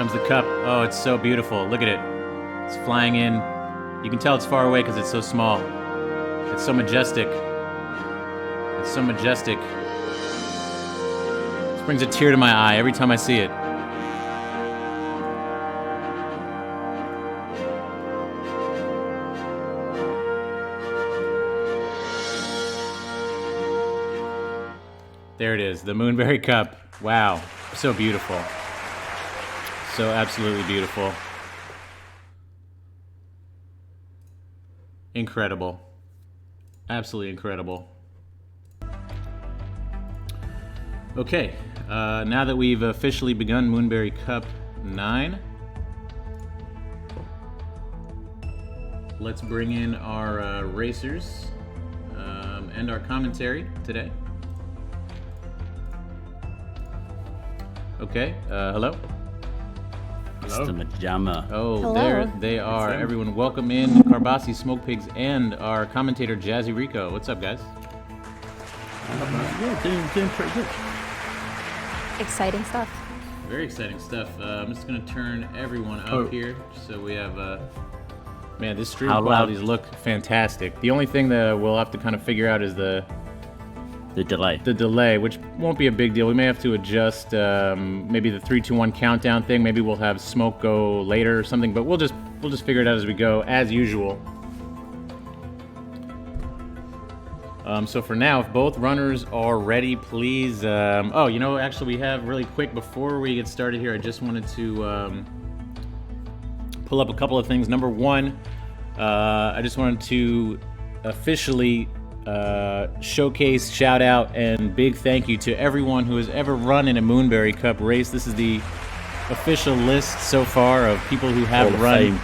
comes the cup. Oh, it's so beautiful. Look at it. It's flying in. You can tell it's far away because it's so small. It's so majestic. It's so majestic. This brings a tear to my eye every time I see it. There it is, the Moonberry Cup. Wow, so beautiful. So absolutely beautiful. Incredible. Absolutely incredible. Okay, now that we've officially begun Moonberry Cup 9, let's bring in our racers and our commentary today. Okay, hello? Hello? Mr. Majama. Oh, hello. There they are. Everyone, welcome in Carbasi, Smokepigs, and our commentator, Jazzy Rico. What's up, guys? Yeah, doing pretty good. Exciting stuff. Very exciting stuff. I'm just going to turn everyone up here so we have... man, this stream qualities look fantastic. The only thing that we'll have to kind of figure out is the delay. The delay, which won't be a big deal. We may have to adjust maybe the 3, 2, 1 countdown thing. Maybe we'll have smoke go later or something, but we'll just figure it out as we go, as usual. So for now, if both runners are ready, please... oh, you know, actually, we have really quick, before we get started here, I just wanted to pull up a couple of things. Number one, I just wanted to officially showcase, shout out, and big thank you to everyone who has ever run in a Moonberry Cup race. This is the official list so far of people who have run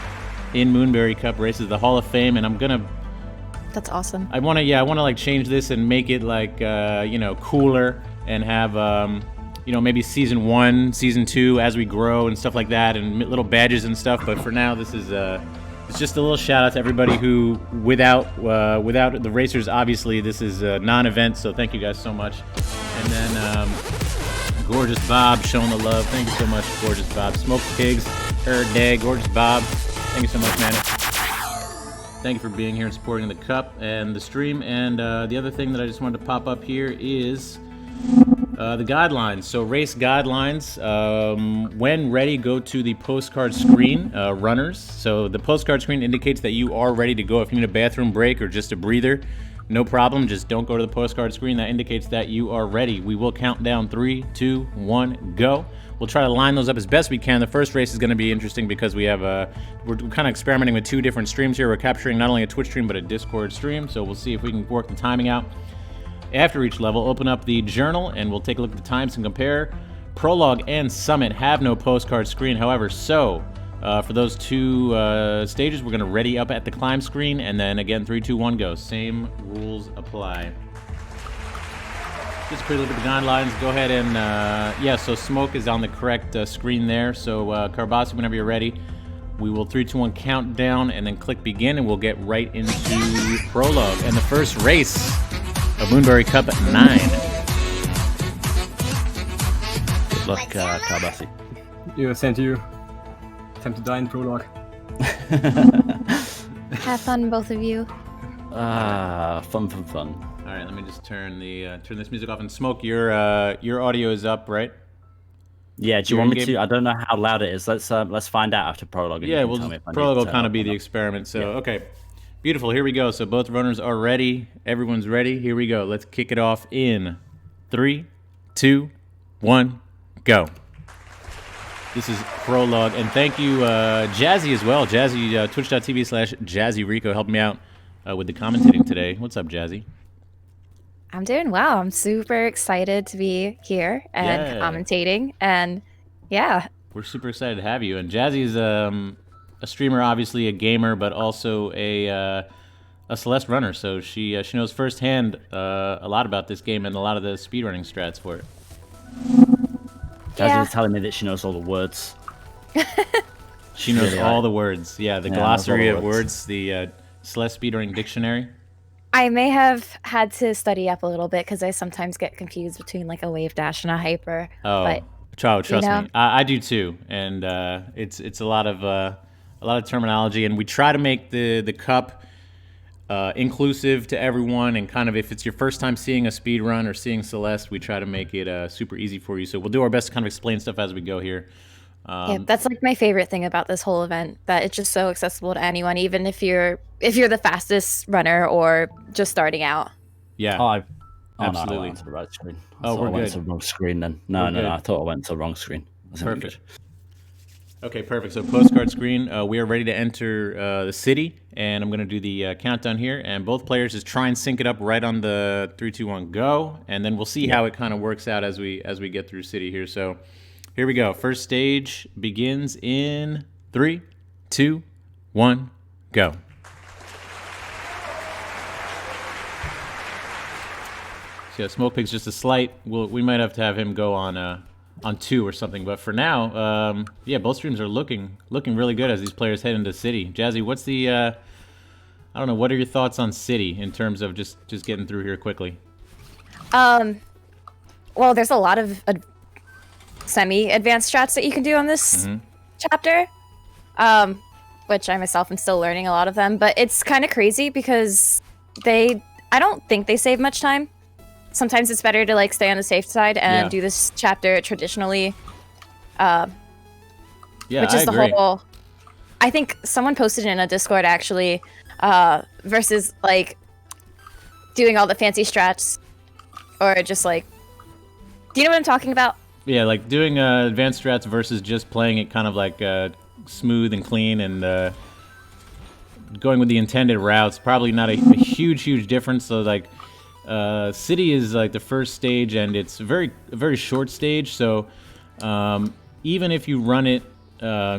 in Moonberry Cup races, the Hall of Fame, and I'm gonna... That's awesome. I want to like change this and make it like you know, cooler, and have you know, maybe season 1, season 2 as we grow and stuff like that, and little badges and stuff. But for now, this is it's just a little shout out to everybody who, without the racers, obviously this is a non-event. So thank you guys so much. And then Gorgeous Bob showing the love. Thank you so much, Gorgeous Bob. Smokepigs, Day, Gorgeous Bob. Thank you so much, man. Thank you for being here and supporting the cup and the stream. And the other thing that I just wanted to pop up here is the guidelines. So race guidelines. When ready, go to the postcard screen, runners. So the postcard screen indicates that you are ready to go. If you need a bathroom break or just a breather, no problem. Just don't go to the postcard screen. That indicates that you are ready. We will count down 3, 2, 1, go. We'll try to line those up as best we can. The first race is going to be interesting because we have we're kind of experimenting with 2 different streams here. We're capturing not only a Twitch stream but a Discord stream. So we'll see if we can work the timing out. After each level, open up the journal and we'll take a look at the times and compare. Prologue and Summit have no postcard screen. However, for those 2 stages, we're going to ready up at the climb screen, and then again, 3, 2, 1, go. Same rules apply. Just a quick look at the guidelines. Go ahead and, yeah, so smoke is on the correct screen there. So Carbasi, whenever you're ready, we will 3, 2, 1 count down and then click begin, and we'll get right into prologue. And the first race of Moonberry Cup 9. Good luck, Carbasi. Yeah, same to you. Time to die in prologue. Have fun, both of you. Fun. All right, let me just turn this music off. And Smoke, your audio is up, right? Yeah. Do you want me to? I don't know how loud it is. Let's find out after prologue. Yeah, prologue will kind of be the experiment. So okay, beautiful. Here we go. So both runners are ready. Everyone's ready. Here we go. Let's kick it off in 3, 2, 1, go. This is prologue, and thank you, Jazzy as well. Jazzy, twitch.tv/JazzyRico helped me out with the commentating today. What's up, Jazzy? I'm doing well. I'm super excited to be here and commentating, and yeah. We're super excited to have you. And Jazzy's a streamer, obviously a gamer, but also a Celeste runner. So she knows firsthand a lot about this game and a lot of the speedrunning strats for it. Jazzy's telling me that she knows all the words. She knows all the words. Yeah, the glossary of words, the Celeste speedrunning dictionary. I may have had to study up a little bit because I sometimes get confused between like a wave dash and a hyper. Oh, but Trust me, I do too, and it's a lot of terminology, and we try to make the cup inclusive to everyone, and kind of if it's your first time seeing a speed run or seeing Celeste, we try to make it super easy for you. So we'll do our best to kind of explain stuff as we go here. Yeah, that's like my favorite thing about this whole event, that it's just so accessible to anyone, even if you're the fastest runner or just starting out. Yeah. Oh, absolutely. No, I went to the right screen. We're I went good. to the wrong screen then. No, I thought I went to the wrong screen. Perfect. Okay, perfect. So postcard screen, we are ready to enter the city, and I'm going to do the countdown here, and both players just try and sync it up right on the 3, 2, 1, go, and then we'll see how it kind of works out as we get through city here. So here we go. First stage begins in 3, 2, 1, go. So yeah, Smokepigs just a slight. We might have to have him go on 2 or something, but for now, yeah, both streams are looking really good as these players head into city. Jazzy, what's the I don't know, what are your thoughts on city in terms of just getting through here quickly? Well, there's a lot of semi-advanced strats that you can do on this chapter, which I myself am still learning a lot of them, but it's kind of crazy because I don't think they save much time. Sometimes it's better to like stay on the safe side and do this chapter traditionally. Yeah, which is I agree. I think someone posted in a Discord actually, versus like doing all the fancy strats, or just like, do you know what I'm talking about? Yeah, like doing advanced strats versus just playing it kind of like smooth and clean, and going with the intended routes. Probably not a huge difference. So like. City is like the first stage, and it's a very short stage. So even if you run it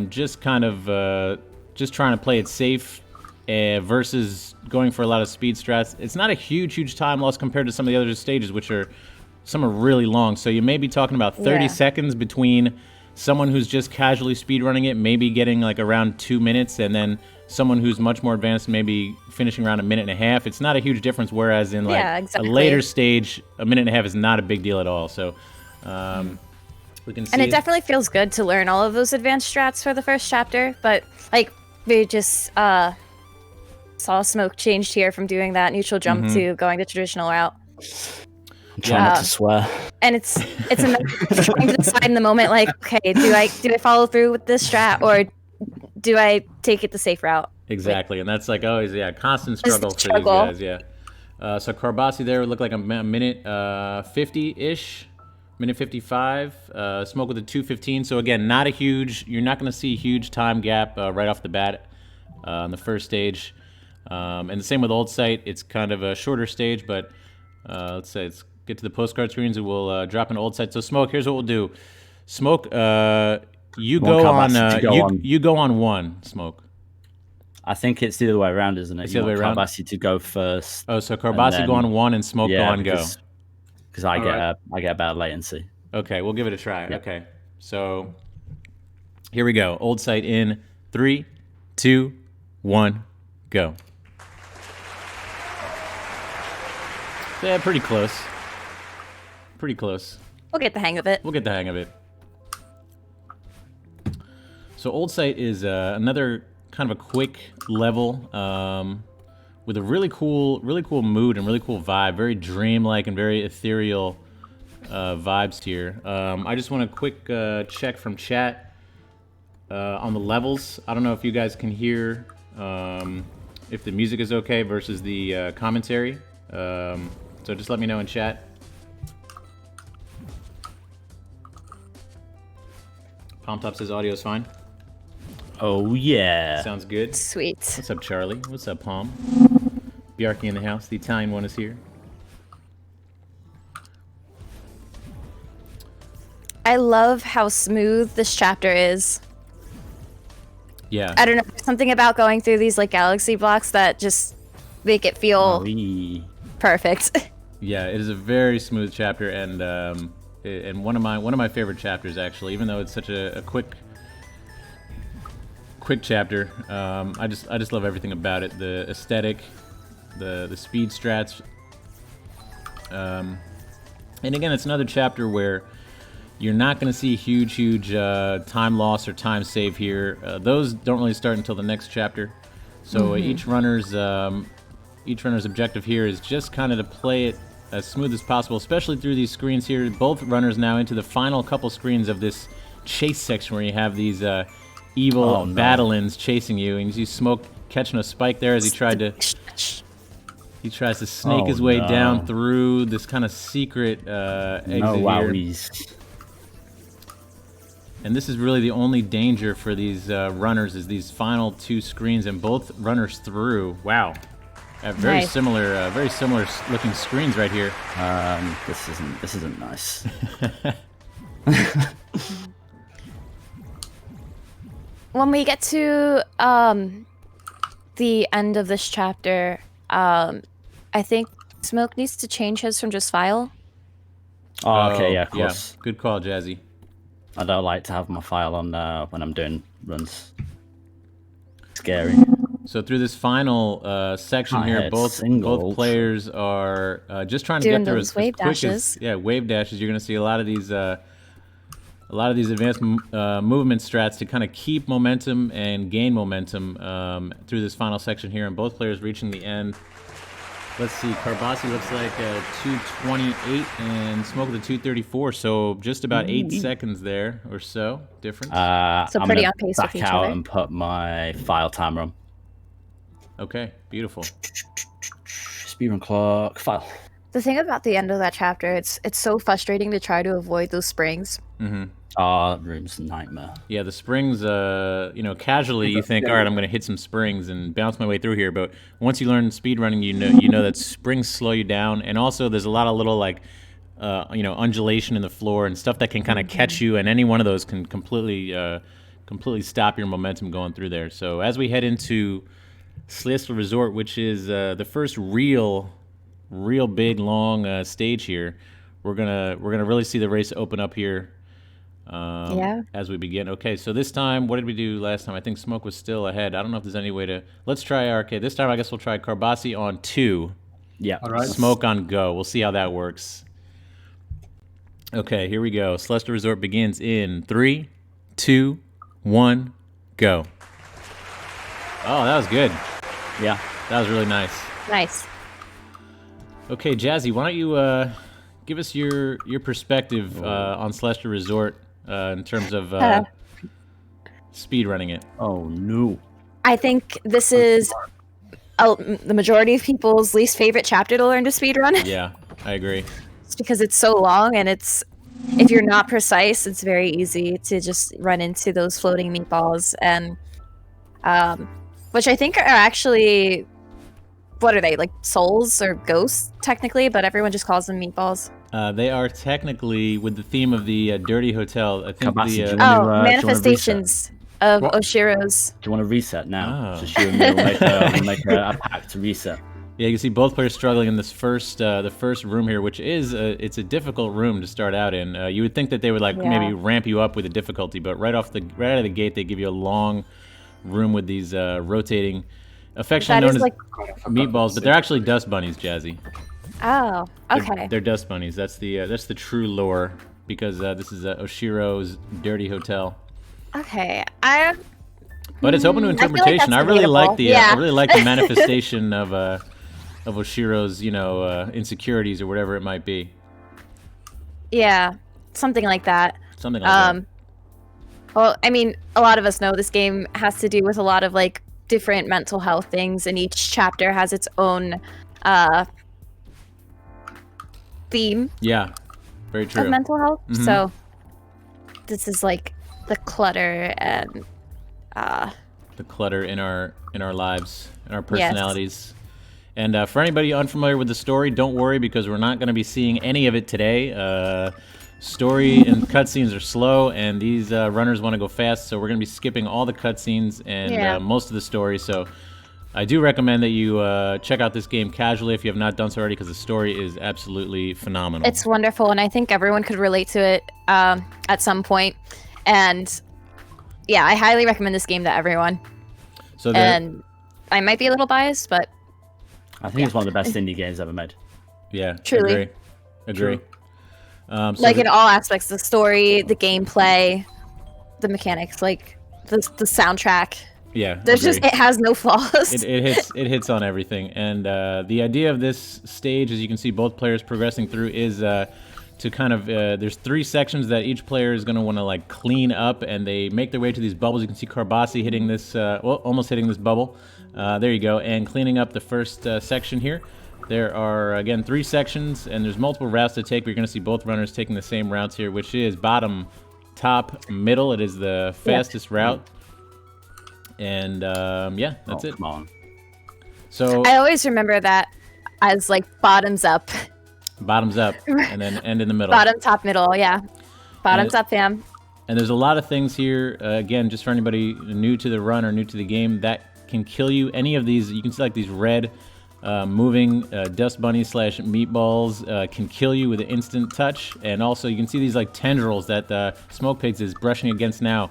just kind of just trying to play it safe versus going for a lot of speed strats, it's not a huge time loss compared to some of the other stages, which some are really long. So you may be talking about 30 seconds between someone who's just casually speed running it, maybe getting like around 2 minutes, and then someone who's much more advanced maybe finishing around 1.5 minutes. It's not a huge difference, whereas in like a later stage, 1.5 minutes is not a big deal at all. So we can see. And it definitely feels good to learn all of those advanced strats for the first chapter, but like we just saw Smoke changed here from doing that neutral jump to going the traditional route. I'm trying not to swear. And it's a matter of trying to decide in the moment, like, okay, do I follow through with this strat, or do I take it the safe route? Exactly, and that's like always, constant struggle for these guys, so Carbasi there would look like a minute 50-ish, minute 55. Smoke with a 2:15. So again, you're not going to see a huge time gap right off the bat on the first stage. And the same with Old Site. It's kind of a shorter stage, but let's get to the postcard screens, and we'll drop an Old Site. So Smoke, here's what we'll do. Smoke, you go on 1, Smoke. I think it's the other way around, isn't it? It's the other way around? Carbasi to go first. Oh, so Carbasi go on 1 and Smoke go on go. Because I get a bad latency. Okay, we'll give it a try. Yep. Okay, so here we go. Old Site in 3, 2, 1, go. Yeah, pretty close. Pretty close. We'll get the hang of it. So Old Site is another kind of a quick level with a really cool mood and really cool vibe. Very dreamlike and very ethereal vibes here. I just want a quick check from chat on the levels. I don't know if you guys can hear if the music is okay versus the commentary. So just let me know in chat. Palm Top says audio is fine. Oh yeah. Sounds good. Sweet. What's up, Charlie? What's up, Palm? Bjarki in the house. The Italian one is here. I love how smooth this chapter is. Yeah. I don't know, there's something about going through these like galaxy blocks that just make it feel perfect. Yeah, it is a very smooth chapter, and one of my favorite chapters actually. Even though it's such a quick chapter, I just love everything about it. The aesthetic, the speed strats, and again, it's another chapter where You're not going to see huge time loss or time save here. Those don't really start until the next chapter. So each runner's objective here is just kind of to play it as smooth as possible, especially through these screens here. Both runners now into the final couple screens of this chase section where you have these evil Battlins chasing you, and you see Smoke catching a spike there as he tries to snake his way down through this kind of secret exit here. And this is really the only danger for these runners is these final 2 screens, and both runners through. Wow. Very similar looking screens right here. This isn't nice. When we get to the end of this chapter, I think Smoke needs to change his from just file. Oh, okay, yeah, of course. Yeah. Good call, Jazzy. I don't like to have my file on when I'm doing runs. Scary. So through this final section here, both players are just trying to get through as quick as wave dashes. You're going to see a lot of these advanced movement strats to kind of keep momentum and gain momentum through this final section here, and both players reaching the end. Let's see, Carbasi looks like 2:28 and Smoke with a 2:34, so just about 8 seconds there or so difference. So pretty on pace with each other. Back out and put my file timer on. Okay, beautiful. Speedrun clock, file. The thing about the end of that chapter, it's so frustrating to try to avoid those springs. Room's a nightmare. Yeah, the springs, casually you think, all right, I'm going to hit some springs and bounce my way through here. But once you learn speedrunning, you know that springs slow you down. And also there's a lot of little, undulation in the floor and stuff that can kind of catch you. And any one of those can completely stop your momentum going through there. So as we head into Slista Resort, which is the first real big, long stage here, we're gonna really see the race open up here as we begin. Okay, so this time, what did we do last time? I think Smoke was still ahead. I don't know if there's any way to... Let's try... Okay, this time I guess we'll try Carbasi on 2. Yeah. All right. Smoke on go. We'll see how that works. Okay, here we go. Celestial Resort begins in 3, 2, 1, go. Oh, that was good. Yeah. That was really nice. Nice. Okay, Jazzy, why don't you give us your perspective on Celestial Resort in terms of speed running it? Oh, no. I think this is the majority of people's least favorite chapter to learn to speedrun. Yeah, I agree. It's because it's so long, and if you're not precise, it's very easy to just run into those floating meatballs, and which I think are actually, what are they, like souls or ghosts technically, but everyone just calls them meatballs. They are technically, with the theme of the Dirty Hotel, I think Carbasi, manifestations of Oshiro's. Do you want to reset now? Oh. So you and me will make a pact to reset. Yeah, you can see both players struggling in this the first room here, which is it's a difficult room to start out in. You would think that they would maybe ramp you up with the difficulty, but right out of the gate they give you a long room with these rotating, affectionately known as meatballs, but they're actually dust bunnies, Jazzy. Oh, okay. They're dust bunnies. That's the true lore, because this is Oshiro's Dirty Hotel. Okay, but it's open to interpretation. I really like the manifestation of Oshiro's insecurities or whatever it might be. Yeah, something like that. Something like that. Well, I mean, a lot of us know this game has to do with a lot of different mental health things, and each chapter has its own theme. Yeah, very true. Of mental health. Mm-hmm. So this is the clutter and the clutter in our lives, in our personalities. Yes. And for anybody unfamiliar with the story, don't worry, because we're not going to be seeing any of it today. Story and cutscenes are slow, and these runners want to go fast, so we're going to be skipping all the cutscenes and most of the story. So I do recommend that you check out this game casually if you have not done so already, because the story is absolutely phenomenal. It's wonderful, and I think everyone could relate to it at some point. And yeah, I highly recommend this game to everyone. And I might be a little biased, but I think it's one of the best indie games ever made. Yeah, truly. Agree. So Like in all aspects, the story, the gameplay, the mechanics, like the soundtrack. yeah, There's just agree. it has no flaws. It hits on everything. And the idea of this stage, as you can see both players progressing through, is to kind of there's 3 sections that each player is going to want to like clean up, and they make their way to these bubbles. You can see Carbasi hitting this, well, almost hitting this bubble. There you go, and cleaning up the first section here. There are, again, 3 sections, and there's multiple routes to take. We're going to see both runners taking the same routes here, which is bottom, top, middle. It is the fastest route. And, yeah, that's it. Come on. So I always remember that as like bottoms up. bottoms up, and then end in the middle. Bottom, top, middle, yeah. Bottoms up, fam. And there's a lot of things here, again, just for anybody new to the run or new to the game, that can kill you. Any of these, you can see like these red moving dust bunnies / meatballs can kill you with an instant touch. And also you can see these like tendrils that Smokepigs is brushing against now.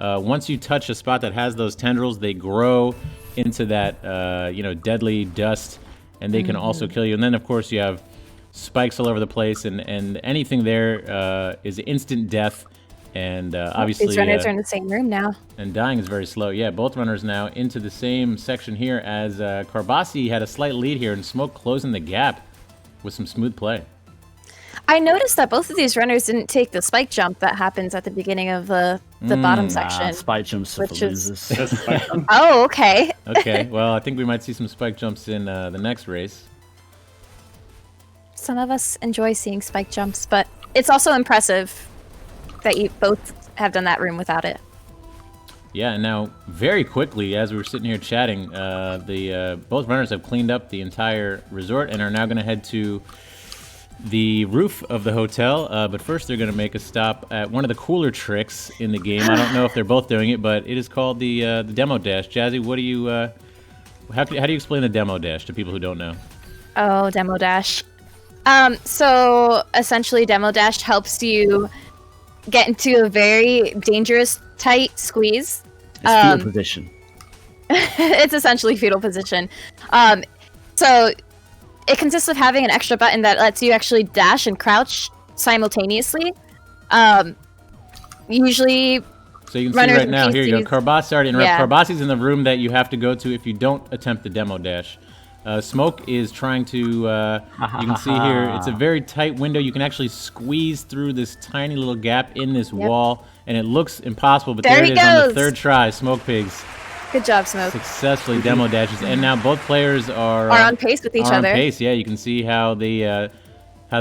Once you touch a spot that has those tendrils, they grow into that you know, deadly dust, and they can also kill you. And then of course you have spikes all over the place, and anything there is instant death. And obviously, these runners are in the same room now. And dying is very slow. Yeah, both runners now into the same section here, as Carbasi had a slight lead here, and Smoke closing the gap with some smooth play. I noticed that both of these runners didn't take the spike jump that happens at the beginning of the bottom section. Spike jumps for which is- losers. Oh, okay. Okay, well, I think we might see some spike jumps in the next race. Some of us enjoy seeing spike jumps, but it's also impressive that you both have done that room without it. Yeah, and now very quickly, as we were sitting here chatting, both runners have cleaned up the entire resort and are now going to head to the roof of the hotel. But first, they're going to make a stop at one of the cooler tricks in the game. I don't know if they're both doing it, but it is called the demo dash. Jazzy, what do you? How do you explain the demo dash to people who don't know? Oh, demo dash. So essentially, demo dash helps you get into a very dangerous, tight squeeze. It's fetal position. It's essentially fetal position. So it consists of having an extra button that lets you actually dash and crouch simultaneously. Usually, So you can see runners right and now, here you go. PCs. Carbasi already interrupt. Yeah. Carbasi's in the room that you have to go to if you don't attempt the demo dash. Smoke is trying to, you can see here, it's a very tight window. You can actually squeeze through this tiny little gap in this wall, and it looks impossible, but There there he it is on the goes. third try. Smokepigs good job, Smoke. successfully demo dashes, and now both players are on pace with each are other. on pace, yeah. You can see how the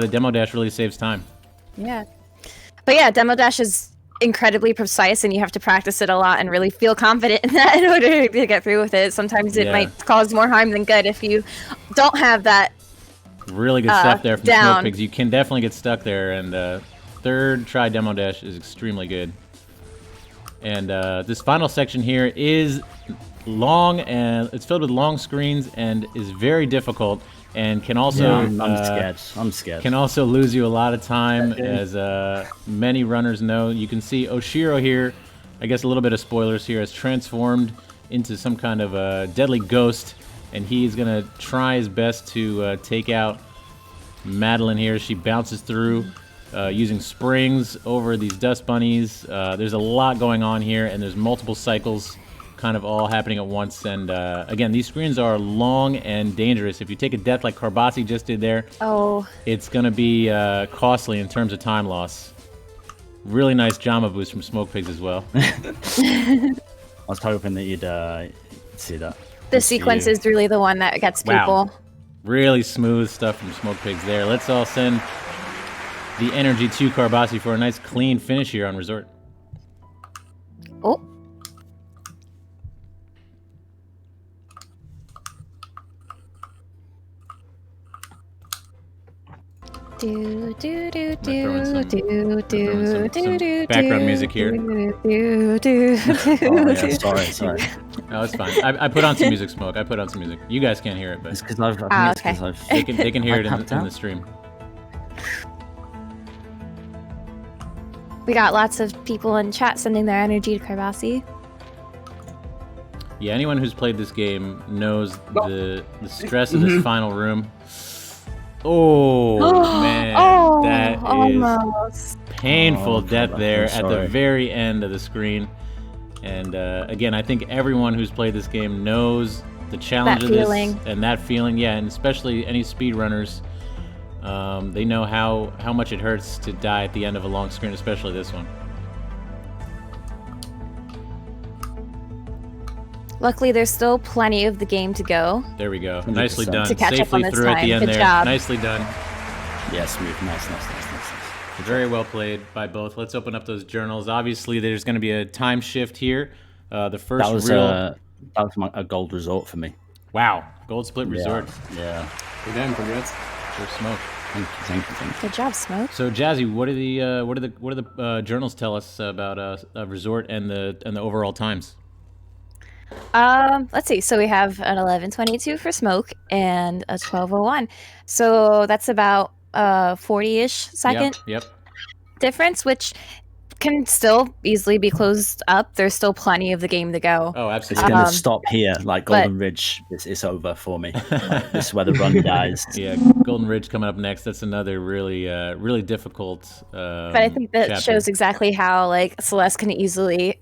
demo dash really saves time. Yeah. But yeah, demo dash is incredibly precise, and you have to practice it a lot and really feel confident in that in order to get through with it. Sometimes it Yeah. might cause more harm than good if you don't have that. Really good stuff there from down. Smokepigs. You can definitely get stuck there, and third try demo dash is extremely good. And this final section here is long, and it's filled with long screens and is very difficult, and can also I'm scared. I'm scared. can also lose you a lot of time, as many runners know. You can see Oshiro here, I guess a little bit of spoilers here, has transformed into some kind of a deadly ghost, and he's going to try his best to take out Madeline here. She bounces through using springs over these dust bunnies. There's a lot going on here, and there's multiple cycles kind of all happening at once. And again, these screens are long and dangerous. If you take a death like Carbasi just did there, Oh, it's going to be costly in terms of time loss. Really nice Jama boost from Smokepigs as well. I was hoping that you'd see that. the sequence is really the one that gets Wow. people. Really smooth stuff from Smokepigs there. Let's all send the energy to Carbasi for a nice clean finish here on Resort. Oh. Do do do throw in do some- do do some do background music here. Do do Oh, yeah, sorry. Oh, it's fine. I put on some music, Smoke. I put on some music. You guys can't hear it, It's but because I think Ah, it's 'cause okay. I've they can hear it in tapped the out? stream. We got lots of people in chat sending their energy to Carbasi. Yeah, anyone who's played this game knows the stress of this final room. Oh man, Oh, that oh Almost. painful Oh, death I'm there so at the sorry. very end of the screen. And again, I think everyone who's played this game knows the challenge That of this feeling. and that feeling. Yeah, and especially any speedrunners, they know how much it hurts to die at the end of a long screen, especially this one. Luckily, there's still plenty of the game to go. There we go. 100%. Nicely done. To catch up Safely on this through at the time. end Good there. job. Nicely done. Yeah, smooth. Nice. Very well played by both. Let's open up those journals. Obviously, there's going to be a time shift here. The first That was a gold resort for me. Wow, Gold Split Resort. Yeah. Again, congrats. For Smoke. Thank you. Good job, Smoke. So Jazzy, what do the journals tell us about a resort and the overall times? Let's see. So we have an 11:22 for Smoke and a 12:01. So that's about 40-ish second Yep. difference, which can still easily be closed up. There's still plenty of the game to go. Oh, It's absolutely. gonna stop here, like Golden Ridge. It's over for me. Like, this is where the run dies. Yeah, Golden Ridge coming up next. That's another really difficult. But I think that chapter. shows exactly how like Celeste can easily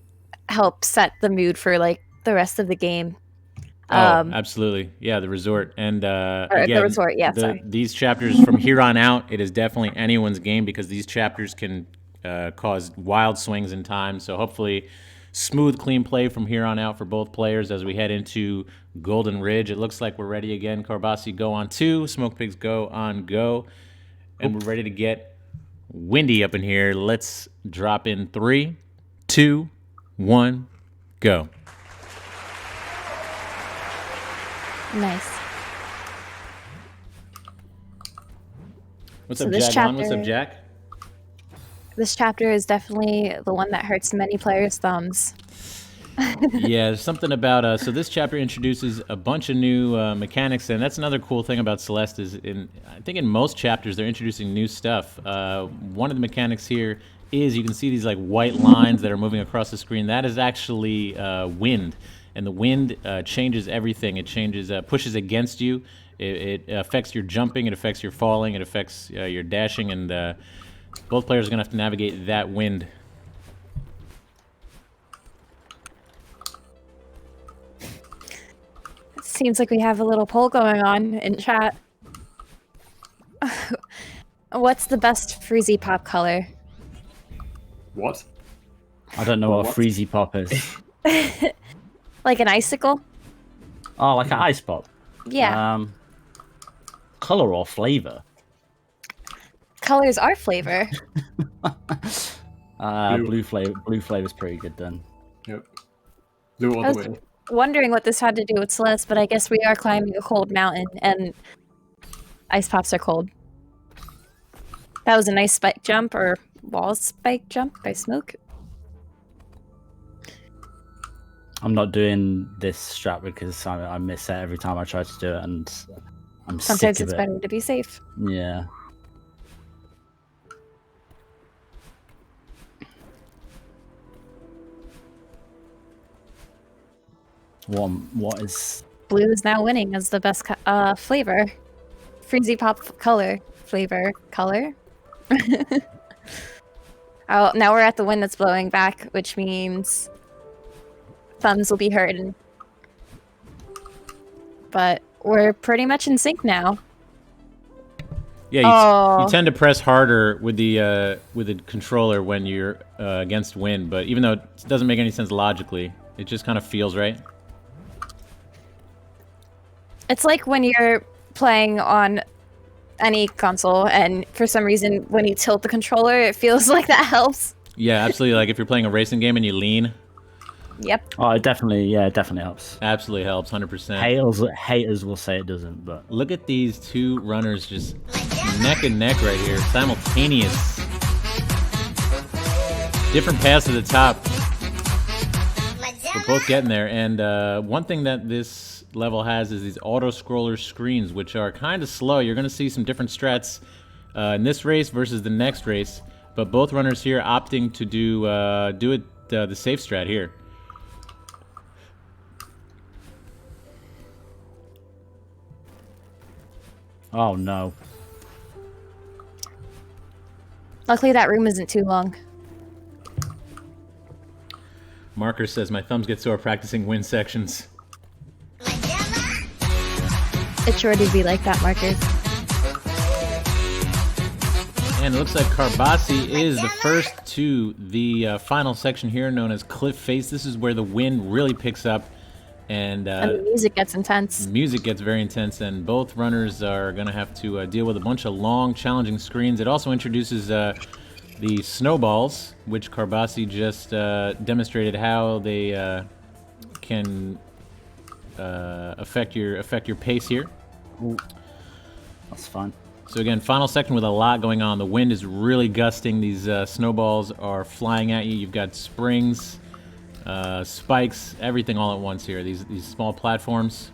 help set the mood for like the rest of the game. Oh, absolutely. Yeah, the resort. And again, the resort, yeah, sorry. These chapters from here on out, it is definitely anyone's game because these chapters can cause wild swings in time. So hopefully smooth, clean play from here on out for both players as we head into Golden Ridge. It looks like we're ready again. Carbasi go on 2, Smokepigs go on go. And we're ready to get windy up in here. Let's drop in 3, 2, 1, go. Nice. What's So up, this Jack? What's up, chapter- Jack? This chapter is definitely the one that hurts many players' thumbs. Yeah, there's something about so this chapter introduces a bunch of new mechanics, and that's another cool thing about Celeste is I think in most chapters they're introducing new stuff. One of the mechanics here is you can see these like white lines that are moving across the screen. That is actually wind, and the wind changes everything. It changes, pushes against you. It affects your jumping. It affects your falling. It affects your dashing, and both players are gonna have to navigate that wind. Seems like we have a little poll going on in chat. What's the best Freezy Pop color? What? I don't know what a What? freezy pop is. Like an icicle? Oh, like an ice pop. Yeah. Color or flavor? Colors are flavor. Blue flavor. Blue flavor's pretty good then. Yep. Blue all I the was way. wondering what this had to do with Celeste, but I guess we are climbing a cold mountain, and ice pops are cold. That was a nice spike jump, or wall spike jump by Smoke. I'm not doing this strat because I miss it every time I try to do it, and I'm Sometimes sick it's of it. better to be safe. Yeah. What is... Blue is now winning as the best flavor. Freezy Pop color. Flavor color. Oh, now we're at the wind that's blowing back, which means thumbs will be hurting. But we're pretty much in sync now. Yeah, you tend to press harder with the controller when you're against wind, but even though it doesn't make any sense logically, it just kind of feels right. It's like when you're playing on any console, and for some reason, when you tilt the controller, it feels like that helps. Yeah, absolutely. Like if you're playing a racing game and you lean, Yep. Oh, it definitely helps. absolutely helps, 100%. Haters will say it doesn't, but Look at these two runners just neck and neck right here, simultaneous. Different paths to the top. We're both getting there, and one thing that this level has is these auto-scroller screens, which are kind of slow. You're going to see some different strats in this race versus the next race, but both runners here opting to do it the safe strat here. oh no. Luckily, that room isn't too long. Marker says, my thumbs get sore practicing wind sections. It sure did be like that, Marcus. And it looks like Carbasi is the first to the final section here, known as Cliff Face. This is where the wind really picks up, and the music gets intense. Music gets very intense, and both runners are going to have to deal with a bunch of long, challenging screens. It also introduces the snowballs, which Carbasi just demonstrated how they can affect your pace here. Ooh, that's fun. So again, final section with a lot going on. The wind is really gusting. These snowballs are flying at you. You've got springs, spikes, everything all at once here. These small platforms.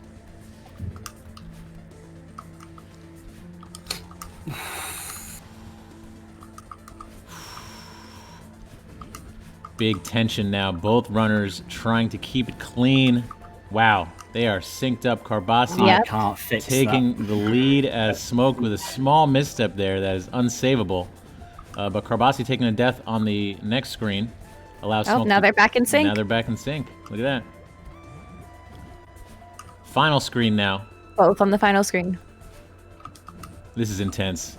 Big tension now. Both runners trying to keep it clean. Wow. They are synced up. Carbasi Yep. Can't fix taking that. the lead as Smoke with a small misstep there that is unsavable. But Carbasi taking a death on the next screen allows Oh, Smoke now they're back in sync. Now they're back in sync. Look at that. Final screen now. Both on the final screen. This is intense.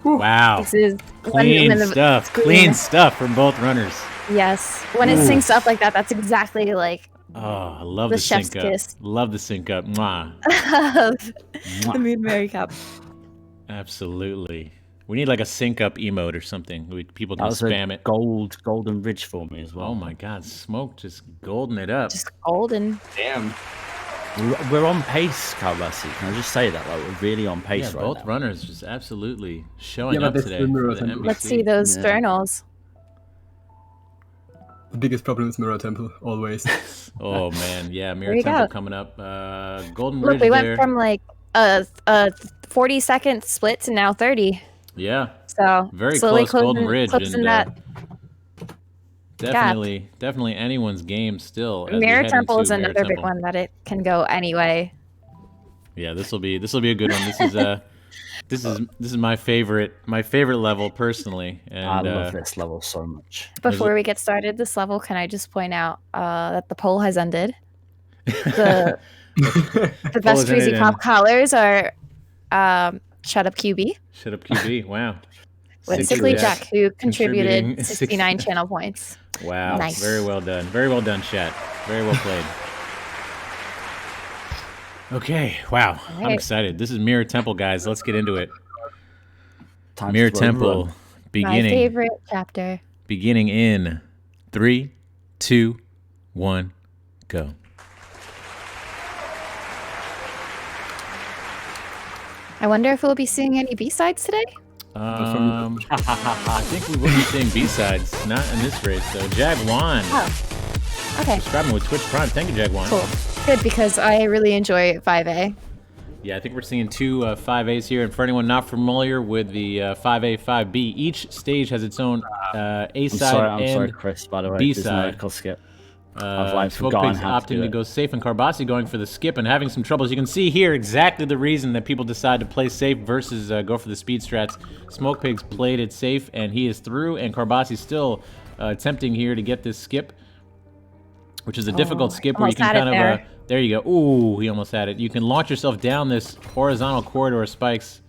Wow. This is Clean stuff. screen. Clean stuff from both runners. Yes. When it syncs up like that, that's exactly like Oh, I love The the chef's sync up. kiss. Love the sync up. Mwah. the Moonberry cup. Absolutely. We need like a sync up emote or something. People That can was spam a it. golden ridge for me as well. Oh my God, Smoke just golden it up. Just golden. Damn. We're on pace, Carbasi. Can I just say that? Like, we're really on pace Yeah, right both now. runners just absolutely showing Yeah, up but it's today the for mirror the temple. NBC. Let's see those Yeah. journals. The biggest problem is Mirror Temple, always. Oh man, yeah, There Mirror you Temple go. coming up. Golden Look, Ridge we there. went from like a 40-second split to now 30. Yeah, So very slowly close Golden Ridge, closing and that. definitely anyone's game still. As we Mirror head Temple into is Mirror another big Temple. one that it can go anyway. Yeah, this will be a good one. This is my favorite level personally, and I love this level so much. Before we get started this level, can I just point out that the poll has ended. The best ended Crazy Pop and- collars are Shut Up QB Shut up, QB. Wow. with Sickly Sickly Jack, who contributing contributed 69 channel points. Wow. Nice. Very well done. Very well done, chat. Very well played. Okay. Wow. I'm right. excited. This is Mirror Temple, guys. Let's get into it. Time Mirror to slow Temple run. My favorite chapter. beginning in 3, 2, 1, go. I wonder if we'll be seeing any B-sides today? I think we will be seeing B-sides. Not in this race, though. Jagwan. Oh, okay. Subscribing with Twitch Prime. Thank you, Jagwan. Cool. Good, because I really enjoy 5A. Yeah, I think we're seeing two 5As here. And for anyone not familiar with the 5A, 5B, each stage has its own A I'm side and sorry, Chris, by the way. There's no B-side. equal skip. I've like Smokepigs forgotten how to opting do to it. go safe, and Carbasi going for the skip and having some troubles. You can see here exactly the reason that people decide to play safe versus go for the speed strats. Smokepigs played it safe, and he is through, and Carbasi's still attempting here to get this skip, which is a difficult skip where you almost can had it kind of... there. There you go. Ooh, he almost had it. You can launch yourself down this horizontal corridor of spikes,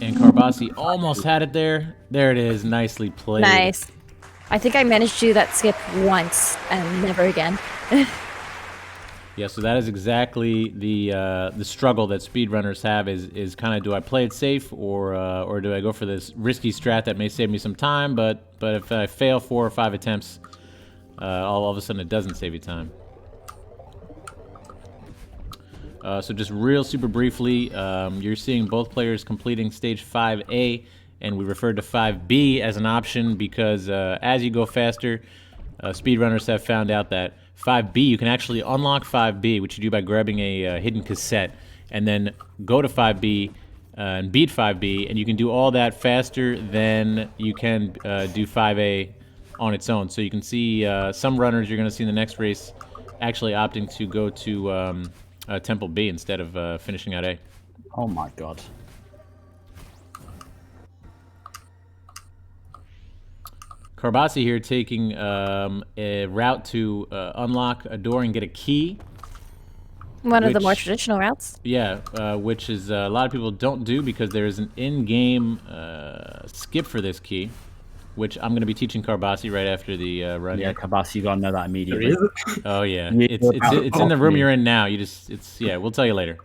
and Carbasi almost had it there. There it is. Nicely played. Nice. I think I managed to do that skip once and never again. Yeah, so that is exactly the struggle that speedrunners have is kind of, do I play it safe or do I go for this risky strat that may save me some time, but if I fail 4 or 5 attempts, all of a sudden it doesn't save you time. So just real super briefly, you're seeing both players completing stage 5A, and we referred to 5B as an option because as you go faster, speedrunners have found out that 5B, you can actually unlock 5B, which you do by grabbing a hidden cassette, and then go to 5B and beat 5B, and you can do all that faster than you can do 5A on its own. So you can see some runners you're going to see in the next race actually opting to go to Temple B instead of finishing out A. Oh my god. Carbasi here taking a route to unlock a door and get a key. One of the Which- more traditional routes. Yeah, which is a lot of people don't do because there is an in-game skip for this key, which I'm going to be teaching Carbasi right after the run. Yeah, here. Carbasi, you gotta know that There immediately. is? Oh yeah, Yeah, it's in the room yeah. you're in now. Yeah, we'll tell you later.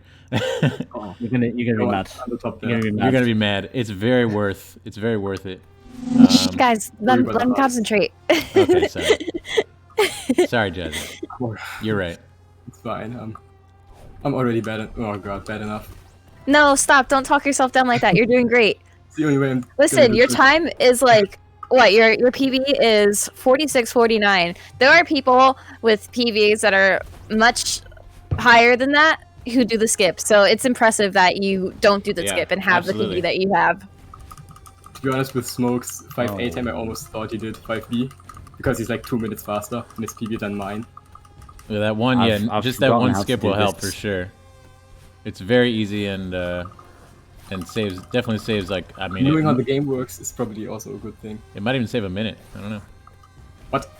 Oh, You're gonna be go on, mad. on the top You're there. gonna be mad. You're gonna be mad. It's very worth it. Guys, let about him that. concentrate. Okay, sorry. Sorry, Jazzy. You're right. It's fine. I'm already bad. Oh god, bad enough. No, stop. Don't talk yourself down like that. You're doing great. It's the only way I'm. Listen, gonna your do- time is like what? Your PV is 46:49. There are people with PVs that are much higher than that who do the skip. So it's impressive that you don't do the Yeah, skip and have absolutely. the PV that you have. To be honest, with Smoke's 5A Oh. time, I almost thought he did 5B because he's like 2 minutes faster in his PV than mine. Yeah, that one, I've just that forgotten one how to skip do will help this. for sure. It's very easy and definitely saves like I mean Knowing how it, the game works is probably also a good thing. it might even save a minute. I don't know. What?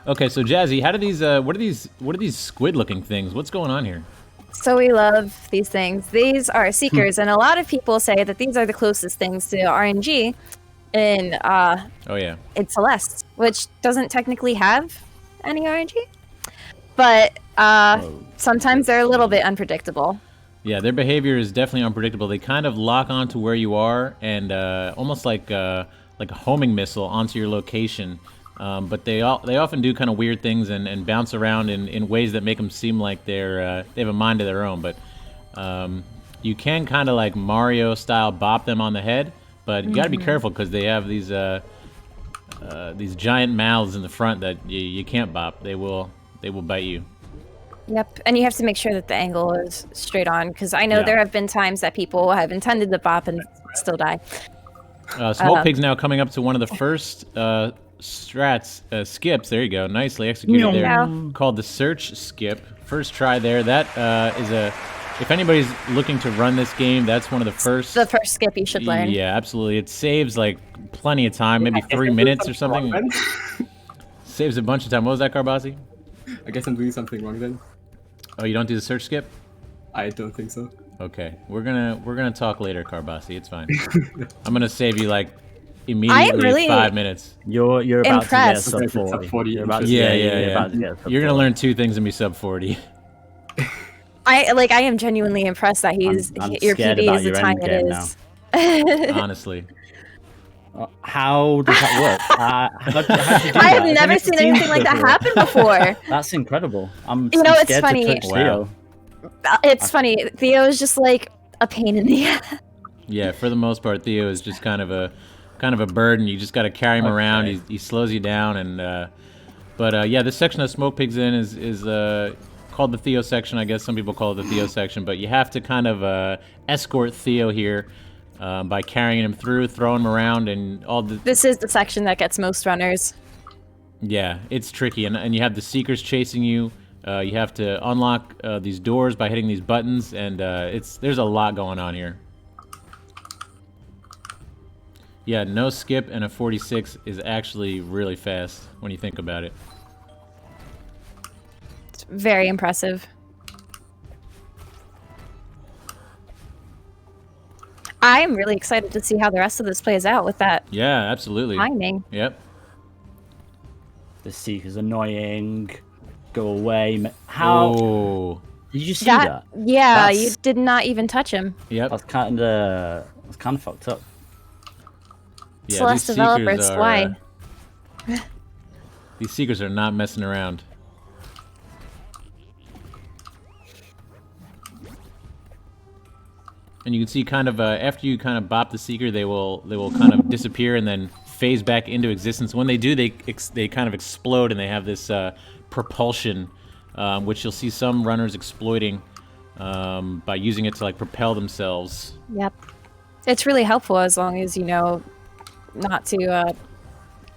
Okay, so Jazzy, how do these what are these squid-looking things? What's going on here? So we love these things. These are seekers, and a lot of people say that these are the closest things to RNG in Oh yeah. Celeste, which doesn't technically have any RNG, but sometimes they're a little bit unpredictable. Yeah, their behavior is definitely unpredictable. They kind of lock onto where you are and almost like a homing missile onto your location. But they often do kind of weird things and bounce around in ways that make them seem like they have a mind of their own. But you can kind of like Mario style bop them on the head, but you got to be careful because they have these giant mouths in the front that you can't bop. They will bite you. Yep, and you have to make sure that the angle is straight on, because I know Yeah. there have been times that people have intended to bop and still die. Smokepigs now coming up to one of the first skips. There you go, nicely executed there. Yeah. Called the search skip. First try there. That is if anybody's looking to run this game, that's one of the first. The first skip you should learn. Yeah, absolutely. It saves like plenty of time, maybe 3 minutes or something. Wrong, Saves a bunch of time. What was that, Carbasi? then? I guess I'm doing something wrong then. Oh, you don't do the search skip? I don't think so. Okay, we're gonna talk later, Carbasi. It's fine. I'm gonna save you like immediately really 5 minutes. You're about Impressed. to get Okay, sub sub 40. 40, You're about to Yeah, get, yeah, you're yeah. about to get sub You're gonna 40. learn 2 things and be sub 40. I am genuinely impressed that I'm your scared PB about is the your time end it game is. Honestly. How does that work? How do you do I that? have never never seen seen anything like that before. happen before. That's incredible. I'm You know, I'm it's scared funny. to touch Theo. It's funny. Theo is just like a pain in the ass. Yeah, for the most part, Theo is just kind of a burden. You just got to carry him around. Okay. He slows you down, and but yeah, this section that Smokepigs in is called the Theo section. I guess some people call it the Theo section, but you have to kind of escort Theo here by carrying him through, throwing him around, and all the. This is the section that gets most runners. Yeah, it's tricky, and you have the Seekers chasing you. You have to unlock these doors by hitting these buttons, and there's a lot going on here. Yeah, no skip and a 46 is actually really fast when you think about it. It's very impressive. I'm really excited to see how the rest of this plays out with that Yeah, absolutely. timing. Yep. The Seeker's annoying. Go away. How Oh. did you see that? Yeah, That's- you did not even touch him. Yep. That's kind of fucked up. Yeah, Celeste these developers, Seekers are, why? These Seekers are not messing around. And you can see kind of after you kind of bop the Seeker, they will kind of disappear and then phase back into existence. When they do, they kind of explode and they have this propulsion, which you'll see some runners exploiting by using it to like propel themselves. Yep. It's really helpful as long as you know not to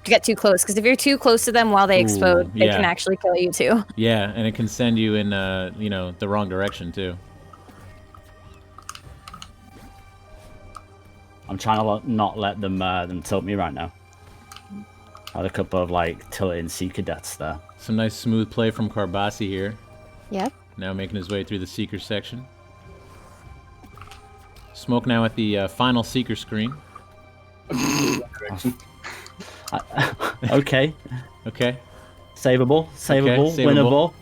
get too close. Because if you're too close to them while they explode, they yeah. can actually kill you too. Yeah, and it can send you in the wrong direction too. I'm trying to not let them tilt me right now. Had a couple of like tilting Seeker deaths there. Some nice smooth play from Carbasi here. Yep. Now making his way through the Seeker section. Smoke now at the final Seeker screen. Okay. Okay. Savable, savable. winnable,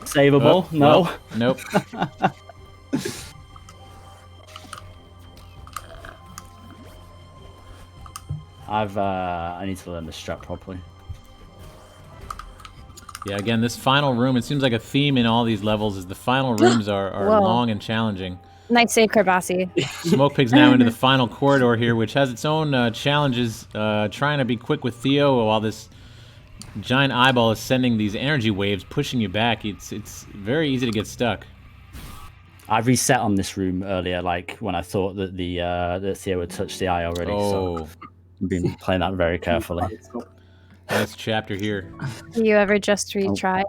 savable. Oh, no. well, nope. I need to learn this strat properly. Yeah, again, this final room, it seems like a theme in all these levels is the final rooms are Whoa. long and challenging. Nice save, Carbasi. Smokepigs now into the final corridor here, which has its own challenges, trying to be quick with Theo while this giant eyeball is sending these energy waves, pushing you back. It's very easy to get stuck. I reset on this room earlier, like when I thought that that Theo had touched the eye already. Oh, So I've been playing that very carefully. nice chapter here. Do you ever just retry?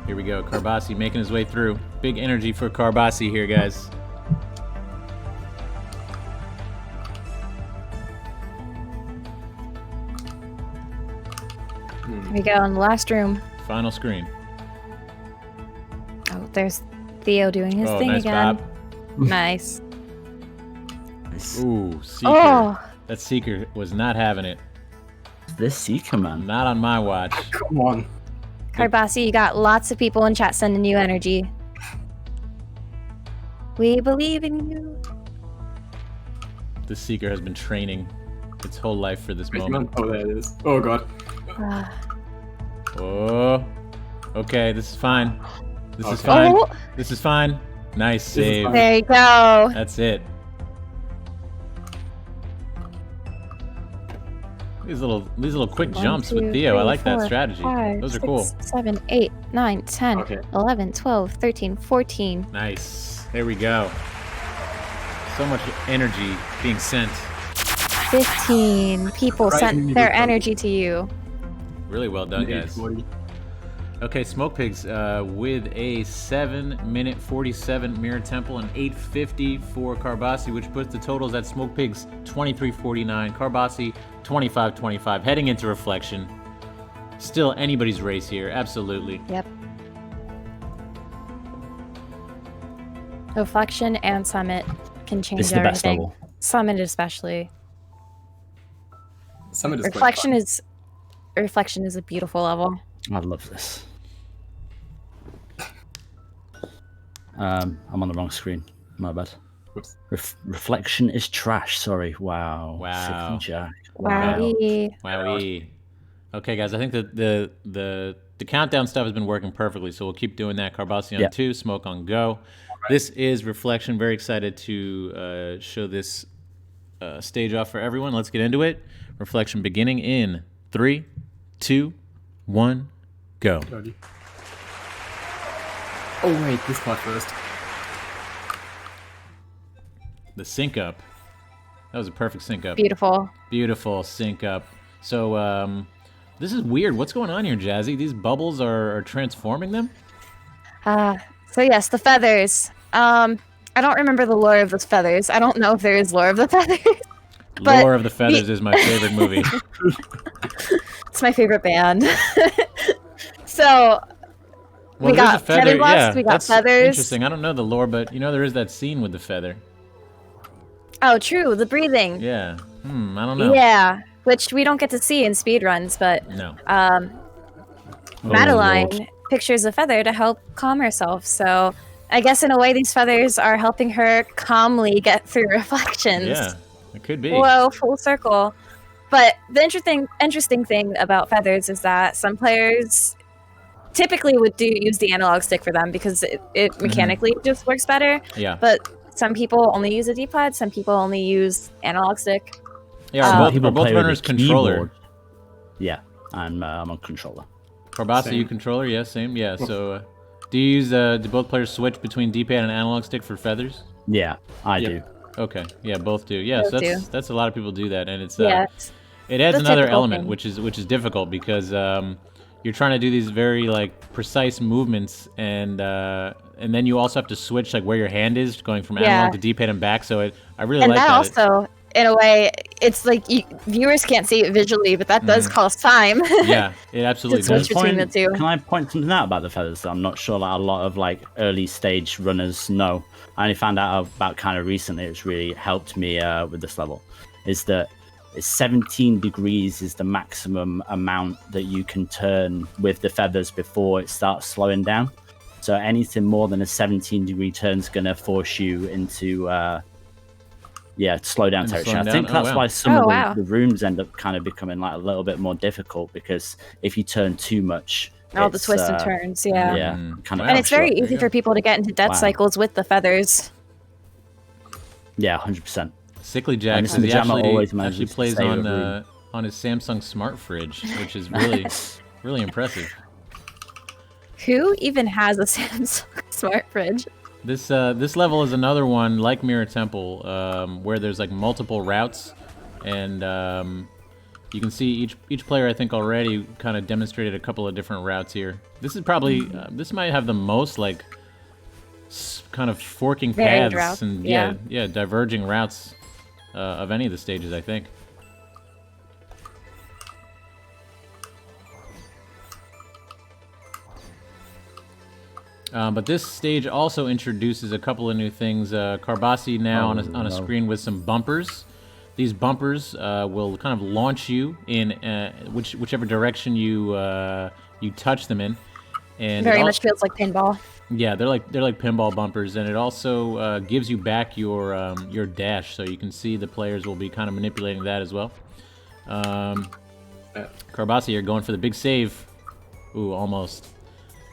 Here we go, Carbasi making his way through. Big energy for Carbasi here, guys. Here we go in the last room. Final screen. Oh, there's Theo doing his thing nice again. pop. Nice. Ooh, Seeker. Oh, That Seeker was not having it. This Seeker, man. Not on my watch. Come on. Carbasi, you got lots of people in chat sending you energy. We believe in you. This Seeker has been training its whole life for this Wait, moment. man. Oh, there it is. Oh god. Ah. Oh. Okay, this is fine. This is fine. Oh, This is fine. Nice is save. fine. there you go. That's it. These little quick 1, jumps 2, with Theo. I 3, like that 4, strategy. 5, Those are 6, cool. 7, 8, 9, 10, Okay. 11, 12, 13, 14. Nice. There we go. So much energy being sent. 15 people Right, sent you their did energy to you. Really well done, guys. 840. Okay, Smokepigs with a 7-minute 47 Mirror Temple and 850 for Carbasi, which puts the totals at Smokepigs 23:49, Carbasi 25:25. Heading into Reflection. Still anybody's race here, absolutely. Yep. Reflection and Summit can change This is the best everything. level. Summit especially. Summit is quite Reflection fun. is a beautiful level. I love this. I'm on the wrong screen. My bad. Whoops. Reflection is trash. Sorry. Wow. Wow. 50 Jack. Wowie. Wowee. Okay, guys, I think that the countdown stuff has been working perfectly, so we'll keep doing that. Carbasi on Yeah. 2, Smoke on go. This is Reflection. Very excited to show this stage off for everyone. Let's get into it. Reflection beginning in 3, 2, 1, go. Early. Oh wait, this part first. The sync up. That was a perfect sync up. Beautiful. Beautiful sync up. So this is weird. What's going on here, Jazzy? These bubbles are transforming them? So yes, the feathers. I don't remember the lore of the feathers. I don't know if there is lore of the feathers. But Lore of the Feathers is my favorite movie. It's my favorite band. So Well, we there's got a feather. feather blocks, Yeah, we got that's feathers. interesting. I don't know the lore, but you know there is that scene with the feather. Oh, true, the breathing. Yeah. I don't know. Yeah, which we don't get to see in speedruns, but No. Madeline Lord. pictures a feather to help calm herself. So I guess in a way these feathers are helping her calmly get through reflections. Yeah, it could be. Whoa, full circle. But the interesting thing about feathers is that some players typically would use the analog stick for them because it mechanically just works better. Yeah. But some people only use a D-pad, some people only use analog stick. Yeah. Some Are People both play with runners the controller? keyboard. Yeah, I'm on controller. Carbasi, you Same. controller? Yeah, same. Yeah. So, do you use? Do both players switch between D-pad and analog stick for feathers? Yeah, I Yeah. do. Okay. Yeah, both do. Yeah. Both So do. that's a lot of people do that, and it's Yeah. it adds the another typical element, thing. which is difficult because you're trying to do these very like precise movements, and then you also have to switch like where your hand is, going from analog to D-pad and back. So I really and like that. that. Also, in a way, it's like viewers can't see it visually, but that does cost time. Yeah, it absolutely To switch does. between the two. Can I point something out about the feathers that I'm not sure that a lot of like early stage runners know? I only found out about kind of recently. It's really helped me with this level. Is that it's 17 degrees is the maximum amount that you can turn with the feathers before it starts slowing down. So anything more than a 17-degree turn is going to force you into slow down territory. I think that's why some of the rooms end up kind of becoming like a little bit more difficult, because if you turn too much, all the twists and turns, kind of. And it's very easy for people to get into death cycles with the feathers. Yeah, 100%. Sickly Jack says he actually plays on his Samsung smart fridge, which is really really impressive. Who even has a Samsung smart fridge? This level is another one like Mirror Temple, where there's like multiple routes, and you can see each player I think already kind of demonstrated a couple of different routes here. This is probably this might have the most like kind of forking paths and diverging routes of any of the stages, I think. But this stage also introduces a couple of new things. Carbasi now on a screen with some bumpers. These bumpers will kind of launch you in whichever direction you touch them in. And very much feels like pinball. Yeah, they're like pinball bumpers, and it also gives you back your dash, so you can see the players will be kind of manipulating that as well. Carbasi, you're going for the big save. Ooh, almost.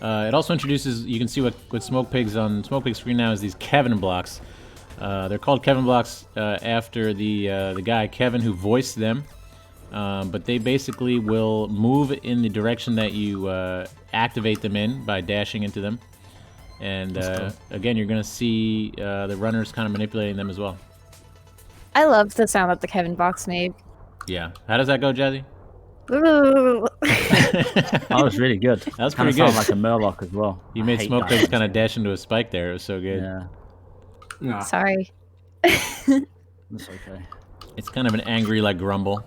It also introduces, you can see what Smokepigs on Smokepigs screen now is these Kevin blocks. They're called Kevin blocks after the guy Kevin who voiced them. But they basically will move in the direction that you activate them in by dashing into them. And again, you're going to see the runners kind of manipulating them as well. I love the sound that the Kevin box made. Yeah. How does that go, Jazzy? That was really good. That was pretty good. Sounded like a Murloc as well. You made Smokepigs kind of dash into a spike there. It was so good. Yeah. Sorry. That's okay. It's kind of an angry like grumble.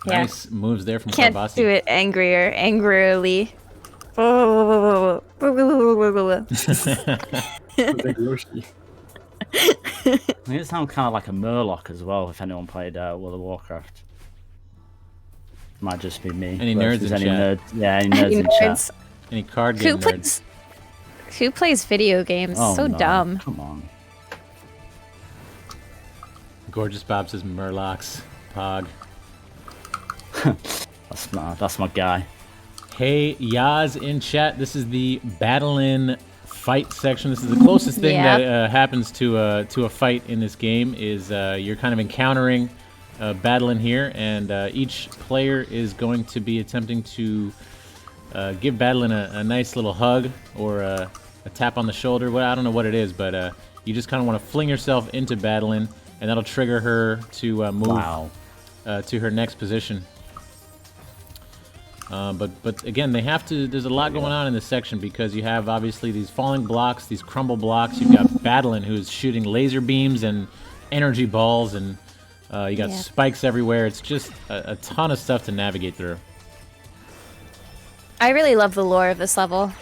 Yeah. Nice moves there from Can't Carbasi. do it angrily. Like Yoshi. I think it sounds kind of like a Murloc as well, if anyone played World of Warcraft. Might just be me. Any nerds in chat? Any nerds in chat. Any card game nerds? Who plays video games? So dumb. Come on. Gorgeous Bob says Murlocs. Pog. That's my guy. Hey, Yaz in chat. This is the Battle-In fight section. This is the closest thing that happens to a fight in this game. Is you're kind of encountering Battle-In here, and each player is going to be attempting to give Battle-In a nice little hug or a tap on the shoulder. Well, I don't know what it is, but you just kind of want to fling yourself into Battle-In, and that'll trigger her to move to her next position. But again, they have to. There's a lot going on in this section because you have obviously these falling blocks, these crumble blocks. You've got Battle-In who's shooting laser beams and energy balls, and you got spikes everywhere. It's just a ton of stuff to navigate through. I really love the lore of this level.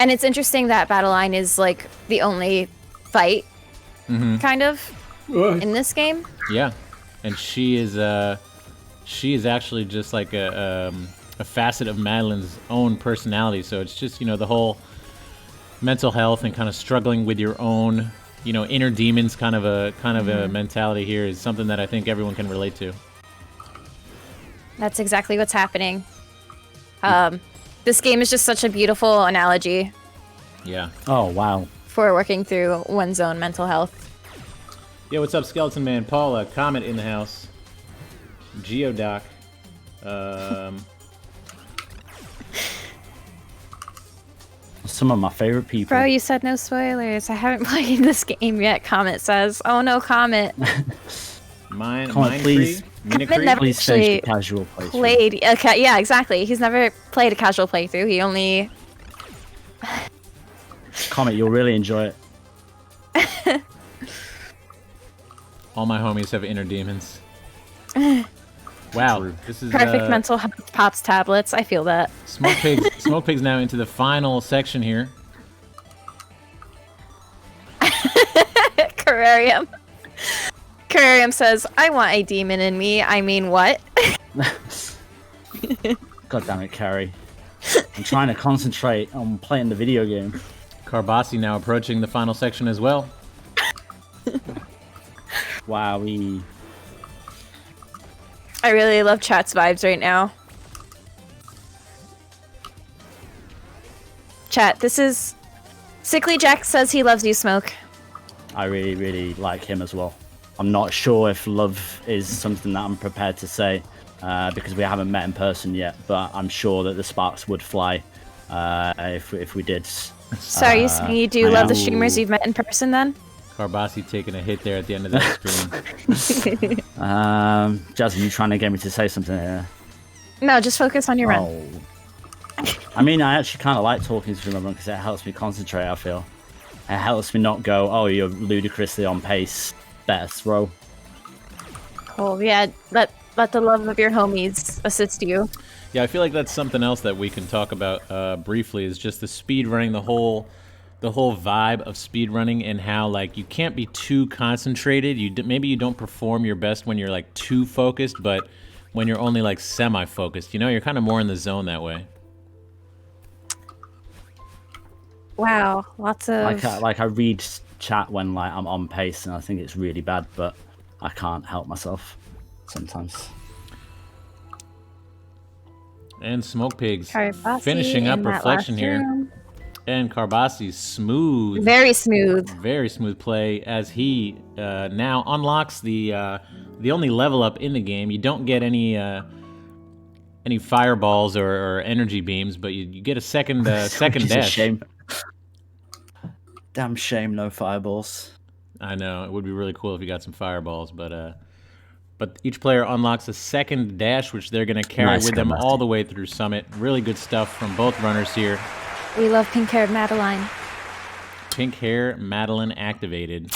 And it's interesting that Battle-In is like the only fight, kind of, in this game. Yeah, and she is actually just like a facet of Madeline's own personality. So it's just, the whole mental health and kind of struggling with your own, inner demons kind of a mentality here is something that I think everyone can relate to. That's exactly what's happening. This game is just such a beautiful analogy. Yeah. Oh, wow. For working through one's own mental health. Yeah, what's up, Skeleton Man? Paul, Comet in the house. Geodoc. Some of my favorite people. Bro, you said no spoilers. I haven't played this game yet, Comet says. Oh no, Comet. Mine please Haven't never Please finish the actually casual playthrough. played. Okay, yeah, exactly. He's never played a casual playthrough. He only. Comet, you'll really enjoy it. All my homies have inner demons. Wow, this is Perfect mental health pops tablets. I feel that. Smokepigs now into the final section here. Carrarium. Carrarium says, I want a demon in me. I mean, what? God damn it, Carrie. I'm trying to concentrate on playing the video game. Carbasi now approaching the final section as well. Wowie. I really love chat's vibes right now. Chat, this is... Sickly Jack says he loves you, Smoke. I really, really like him as well. I'm not sure if love is something that I'm prepared to say because we haven't met in person yet, but I'm sure that the sparks would fly if we did. So are you saying you do love the streamers you've met in person then? Carbasi taking a hit there at the end of that screen. Jasmine, you trying to get me to say something here? No, just focus on your run. Oh. I mean, I actually kind of like talking to my run because it helps me concentrate, I feel. It helps me not go, oh, you're ludicrously on pace. Better throw. Cool, yeah, let the love of your homies assist you. Yeah, I feel like that's something else that we can talk about briefly is just the speed running, the whole vibe of speed running and how like you can't be too concentrated. Maybe you don't perform your best when you're like too focused, but when you're only like semi-focused, you know, you're kind of more in the zone that way. Wow, lots of... Like I read chat when like I'm on pace and I think it's really bad, but I can't help myself sometimes. And Smokepigs Carbasi finishing up in that reflection last here. room. And Carbasi's smooth. Very smooth. Very smooth play as he now unlocks the only level up in the game. You don't get any fireballs or energy beams, but you get a second second Which is dash. a shame. Damn shame, no fireballs. I know it would be really cool if you got some fireballs, but each player unlocks a second dash, which they're going to carry Nice with them Carbasi. all the way through Summit. Really good stuff from both runners here. We love pink-haired Madeline. Pink hair, Madeline activated.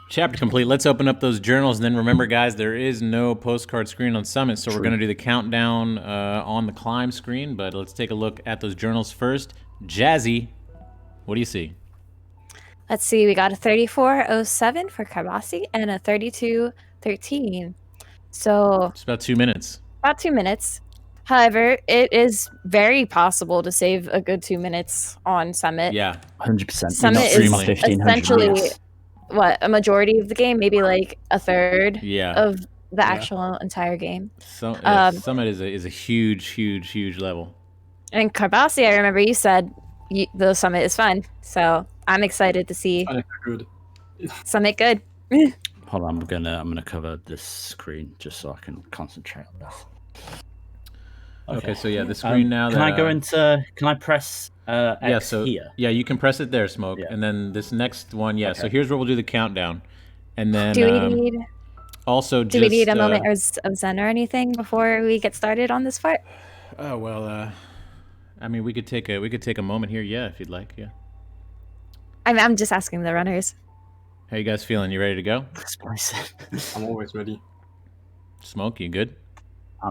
Chapter complete. Let's open up those journals, and then remember, guys, there is no postcard screen on Summit, so we're going to do the countdown on the climb screen, but let's take a look at those journals first. Jazzy, what do you see? Let's see, we got a 3407 for Carbasi and a 3213. So It's about 2 minutes. about 2 minutes. However, it is very possible to save a good 2 minutes on Summit. Yeah. 100%. Summit is Extremely. essentially what, a majority of the game, maybe like a third Yeah. of the actual entire game. So, yeah, Summit is a huge, huge, huge level. And Carbasi, I remember you said the Summit is fun, so I'm excited to see And it's good. Summit good. Hold on, I'm gonna cover this screen just so I can concentrate on this. Okay, so yeah, the screen now. Can I go into? Can I press X Yeah, so here? yeah, you can press it there, Smoke, Yeah. and then this next one, yeah. So Okay. here's where we'll do the countdown, and then Do we need also do we need a just, moment of Zen or anything before we get started on this part? Oh well, I mean, we could take a moment here, yeah, if you'd like, yeah. I'm just asking the runners. How you guys feeling? You ready to go? I'm always ready. Smoke, you good?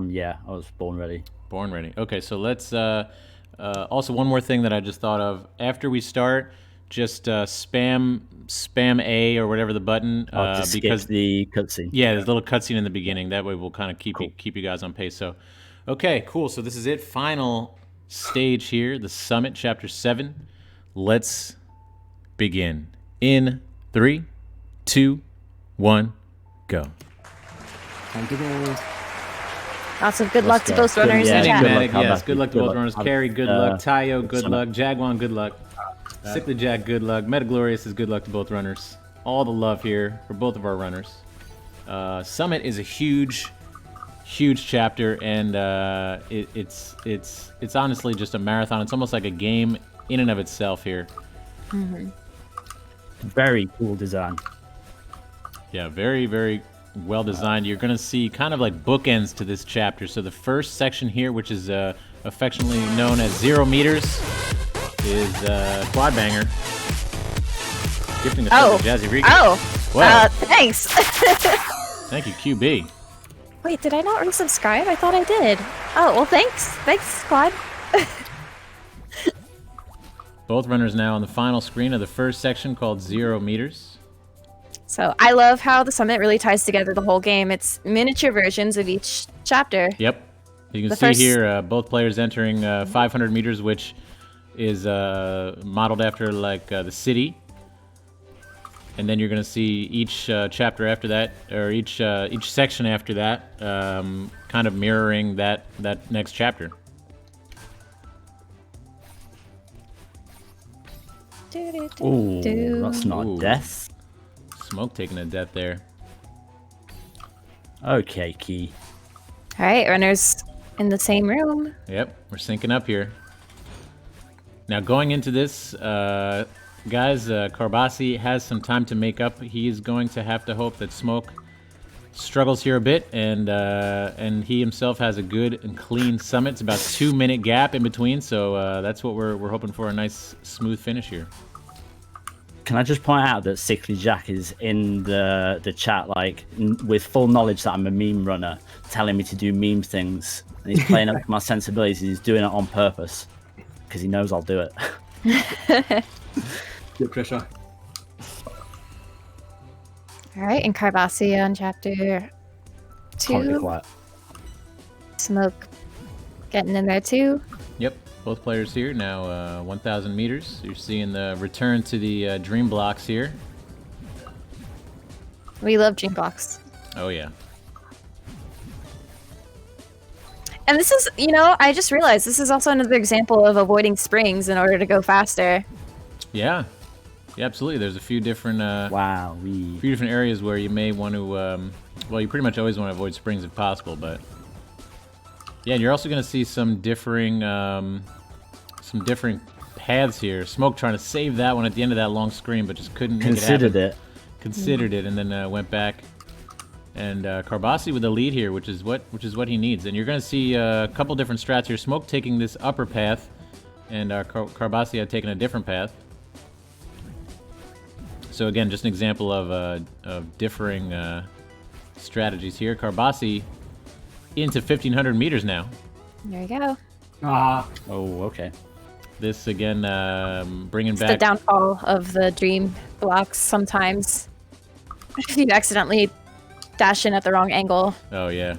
Yeah, I was born ready. Born ready. Okay, so let's. Also, one more thing that I just thought of. After we start, just spam A or whatever the button. Just because skip the cutscene. yeah, there's a little cutscene in the beginning. That way, we'll kind of keep you guys on pace. So, okay, cool. So this is it. Final stage here, the Summit, Chapter 7. Let's begin. In 3, 2, 1, go. Time to go. Lots of good luck Let's to go. both runners Yeah, in good chat. luck, Enigmatic, yes. Carbasi. Good luck to Good both luck. runners. Carrie, good luck. Tayo, good Summit. luck. Jagwan, good luck. Sickly Jack, good luck. Metaglorious is good luck to both runners. All the love here for both of our runners. Summit is a huge chapter, and it's honestly just a marathon. It's almost like a game in and of itself here. Very cool design. Yeah, very, very well designed. You're going to see kind of like bookends to this chapter. So the first section here, which is affectionately known as 0 meters, is Quad Banger. Gifting the Oh. to Jazzy Rico. Oh. Wow. Thanks. Thank you, QB. Wait, did I not resubscribe? I thought I did. Oh, well, thanks. Thanks, Squad. Both runners now on the final screen of the first section called 0 meters. So I love how the summit really ties together the whole game. It's miniature versions of each chapter. Yep. You can The see first- here both players entering 500 meters, which is modeled after like the city. And then you're going to see each chapter after that, or each section after that, kind of mirroring that next chapter. Ooh, that's not Ooh. a death. Smoke taking a death there. Okay, Key. All right, runners in the same room. Yep, we're syncing up here. Now going into this, guys, Carbasi has some time to make up. He's going to have to hope that Smoke struggles here a bit, and he himself has a good and clean summit. It's about 2-minute gap in between, so that's what we're hoping for, a nice smooth finish here. Can I just point out that Sickly Jack is in the chat, like, with full knowledge that I'm a meme runner, telling me to do meme things, and he's playing up to my sensibilities. He's doing it on purpose because he knows I'll do it. Peer pressure. All right, and Carbasi on chapter Can't be 2. quiet. Smoke getting in there too. Yep, both players here now 1,000 meters. You're seeing the return to the dream blocks here. We love dream blocks. Oh yeah. And this is, you know, I just realized this is also another example of avoiding springs in order to go faster. Yeah. Yeah, absolutely. There's a few different Wow. few different areas where you may want to well, you pretty much always want to avoid springs if possible, but yeah, and you're also going to see some differing paths here. Smoke trying to save that one at the end of that long screen, but just couldn't make Considered it happen. it. Considered it, and then went back. And Carbasi with the lead here, which is what he needs. And you're going to see a couple different strats here. Smoke taking this upper path, and Carbasi had taken a different path. So again, just an example of differing strategies here. Carbasi into 1,500 meters now. There you go. Ah, Oh, okay. This again, bringing It's the back. downfall of the dream blocks sometimes. If you accidentally dash in at the wrong angle, Oh yeah.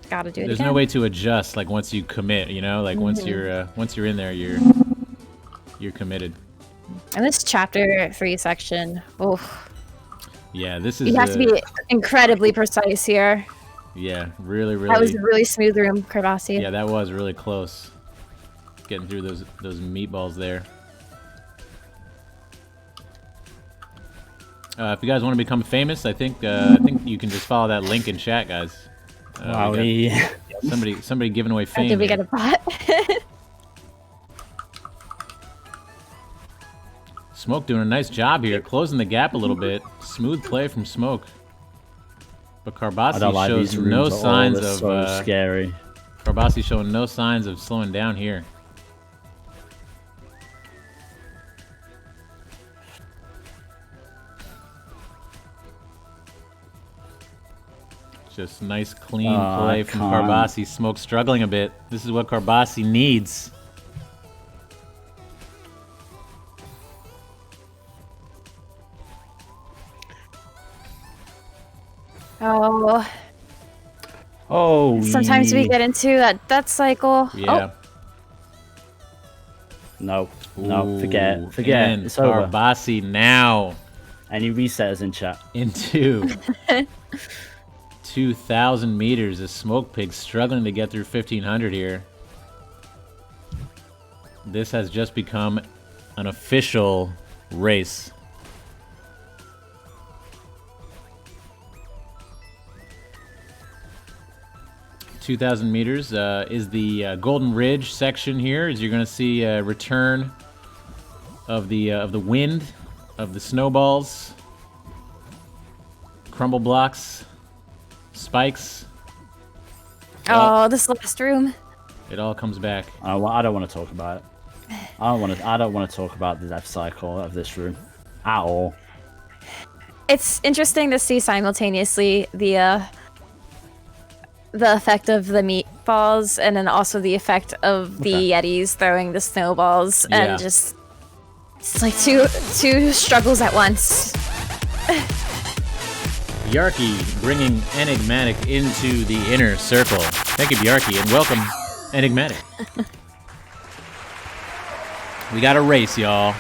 gotta do it There's again. no way to adjust like once you commit. You know, like once you're in there, you're committed. And this chapter 3 section, oh, Yeah, this is. you have to be incredibly precise here. Yeah, really. That was a really smooth room, Carbasi. Yeah, that was really close. Getting through those meatballs there. If you guys want to become famous, I think you can just follow that link in chat, guys. Wow. We got somebody giving away Or fame. did we here. get a bot? Smoke doing a nice job here, closing the gap a little bit. Smooth play from Smoke. But I don't Carbasi like shows these no rooms at all. signs They're of. so scary. Carbasi showing no signs of slowing down here. Just nice, clean play from can't. Carbasi. Smoke struggling a bit. This is what Carbasi needs. Oh, Oh. sometimes we get into that cycle. Yeah. No. Ooh, No. Forget. and It's over. Carbasi now Any resetters in chat? into 2,000 meters. The Smokepigs struggling to get through 1,500 here. This has just become an official race. (2,000 meters is the Golden Ridge section here. As you're going to see a return of the wind, of the snowballs, crumble blocks, spikes. Oh, this last room. It all comes back. Well, I don't want to talk about it. I don't want to talk about the death cycle of this room at all. It's interesting to see simultaneously the effect of the meatballs and then also the effect of the Yetis throwing the snowballs and just it's like two struggles at once. Bjarki bringing Enigmatic into the inner circle. Thank you, Bjarki, and welcome, Enigmatic. We got a race, y'all.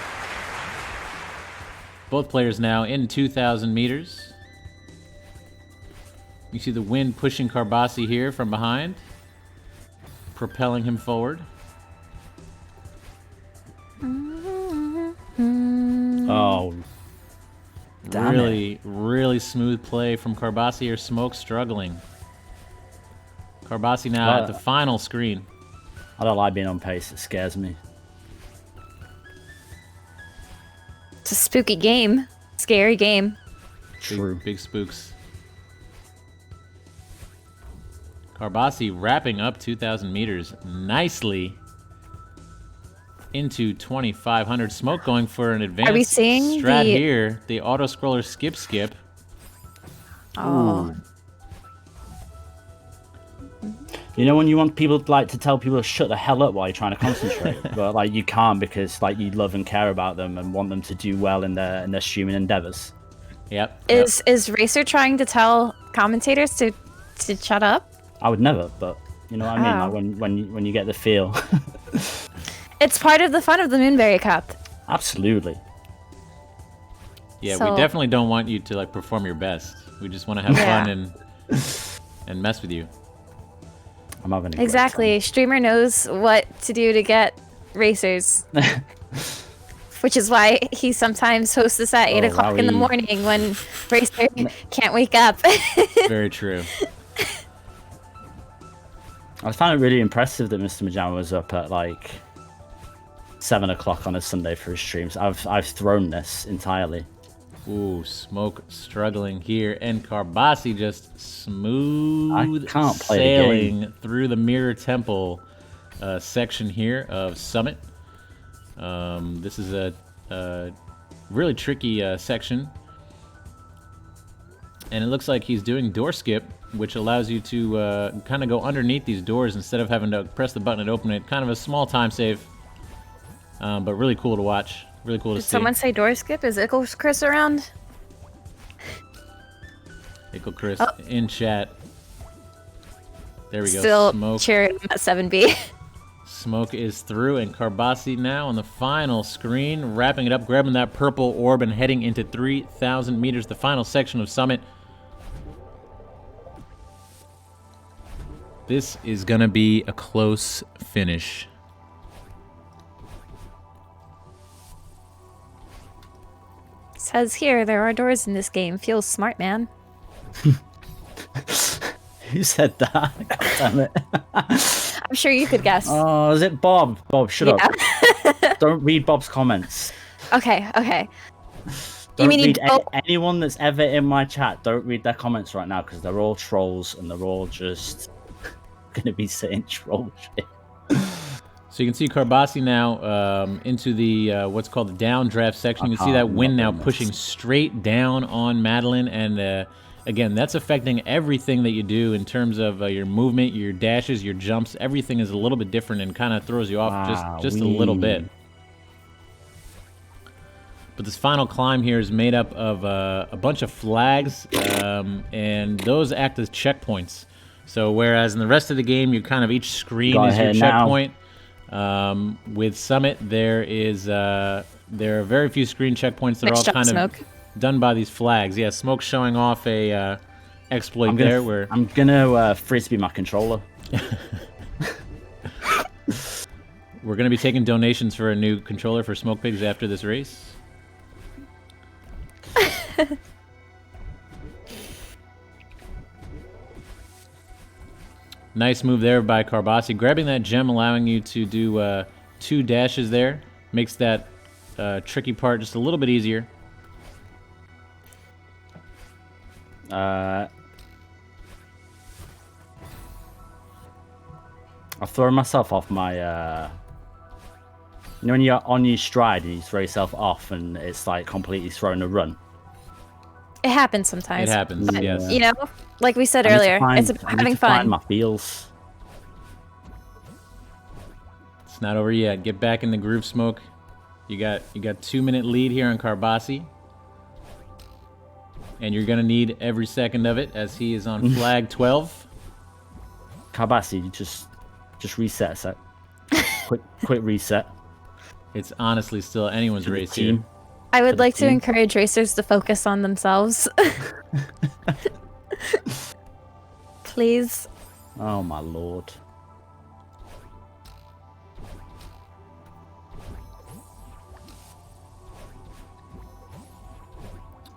Both players now in 2,000 meters. You see the wind pushing Carbasi here from behind, propelling him forward. Oh. Damn Really smooth play from Carbasi here. Smoke struggling. Carbasi now at the final screen. I don't like being on pace. It scares me. It's a spooky game. Scary game. True. Big spooks. Carbasi wrapping up 2,000 meters nicely into 2,500. Smoke going for an advanced Are we seeing strat here. The auto-scroller skip. Oh. You know when you want people to tell people to shut the hell up while you're trying to concentrate, but like you can't because like you love and care about them and want them to do well in their streaming endeavors. Yep. Is Racer trying to tell commentators to shut up? I would never, but you know what I mean. Like when you get the feel. It's part of the fun of the Moonberry Cup. Absolutely. Yeah, So- we definitely don't want you to like perform your best. We just want to have fun and mess with you. I'm having a great Exactly. Streamer knows what to do to get racers. Which is why he sometimes hosts this at 8 o'clock in the morning when Racer can't wake up. Very true. I found it really impressive that Mr. Majama was up at like 7 o'clock on a Sunday for his streams. I've thrown this entirely. Ooh, Smoke struggling here, and Carbasi just smooth I can't play the sailing through the Mirror Temple section here of Summit. This is a really tricky section, and it looks like he's doing door skip, which allows you to kind of go underneath these doors instead of having to press the button and open it. Kind of a small time save, but really cool to watch. Really cool to Did see. someone say door skip? Is Ickles Chris around? Ickle Chris in chat. There we go. Still Smoke. cheering at 7B. Smoke is through, and Carbasi now on the final screen, wrapping it up, grabbing that purple orb and heading into 3,000 meters, the final section of Summit. This is going to be a close finish. Says here, there are doors in this game. Feels smart, man. Who said that? God damn it. I'm sure you could guess. Oh, is it Bob? Bob, shut up. Don't read Bob's comments. Okay. Don't mean you read don't- anyone that's ever in my chat. Don't read their comments right now because they're all trolls and they're all just gonna be saying troll shit. So you can see Carbasi now into the what's called the downdraft section. You can see that wind now pushing straight down on Madeline, and again, that's affecting everything that you do in terms of your movement, your dashes, your jumps. Everything is a little bit different and kind of throws you off just a little bit. But this final climb here is made up of a bunch of flags, and those act as checkpoints. So whereas in the rest of the game, you kind of each screen is your checkpoint. With Summit, there are very few screen checkpoints that are all kind of done by these flags. Yeah, Smoke showing off a exploit there. Where I'm gonna frisbee my controller. We're gonna be taking donations for a new controller for Smokepigs after this race. Nice move there by Carbasi. Grabbing that gem, allowing you to do 2 dashes there. Makes that tricky part just a little bit easier. I've thrown myself off my. You know when you're on your stride and you throw yourself off and it's like completely throwing a run. It happens sometimes. It happens, But, yes. You know, like we said I need to earlier, find- it's I need having to find fun. my feels. It's not over yet. Get back in the groove, Smoke. You got 2-minute lead here on Carbasi. And you're gonna need every second of it as he is on flag 12. Carbasi, just reset a sec. quick reset. It's honestly still anyone's To the race here. team. I would the like to team. encourage racers to focus on themselves. Please. Oh my lord.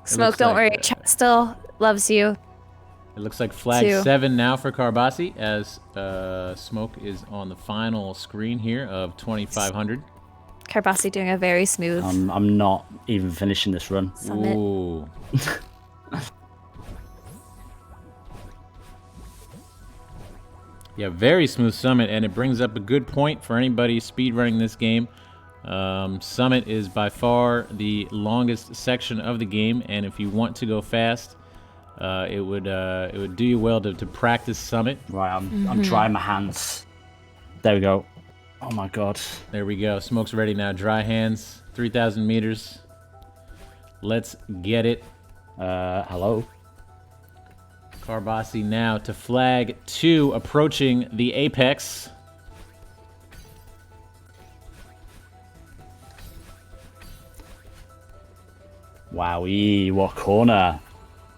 Smoke, looks don't like, worry. Chat still loves you. It looks like flag 2. 7 now for Carbasi as Smoke is on the final screen here of 2,500. Carbasi doing a very smooth I'm not even finishing this run. summit. Ooh. Yeah, very smooth summit, and it brings up a good point for anybody speedrunning this game. Summit is by far the longest section of the game, and if you want to go fast, it would do you well to practice Summit. Right, I'm trying my hands. There we go. Oh my god. There we go. Smoke's ready now. Dry hands. 3,000 meters. Let's get it. Hello. Carbasi now to flag 2, approaching the apex. Wowee, what corner.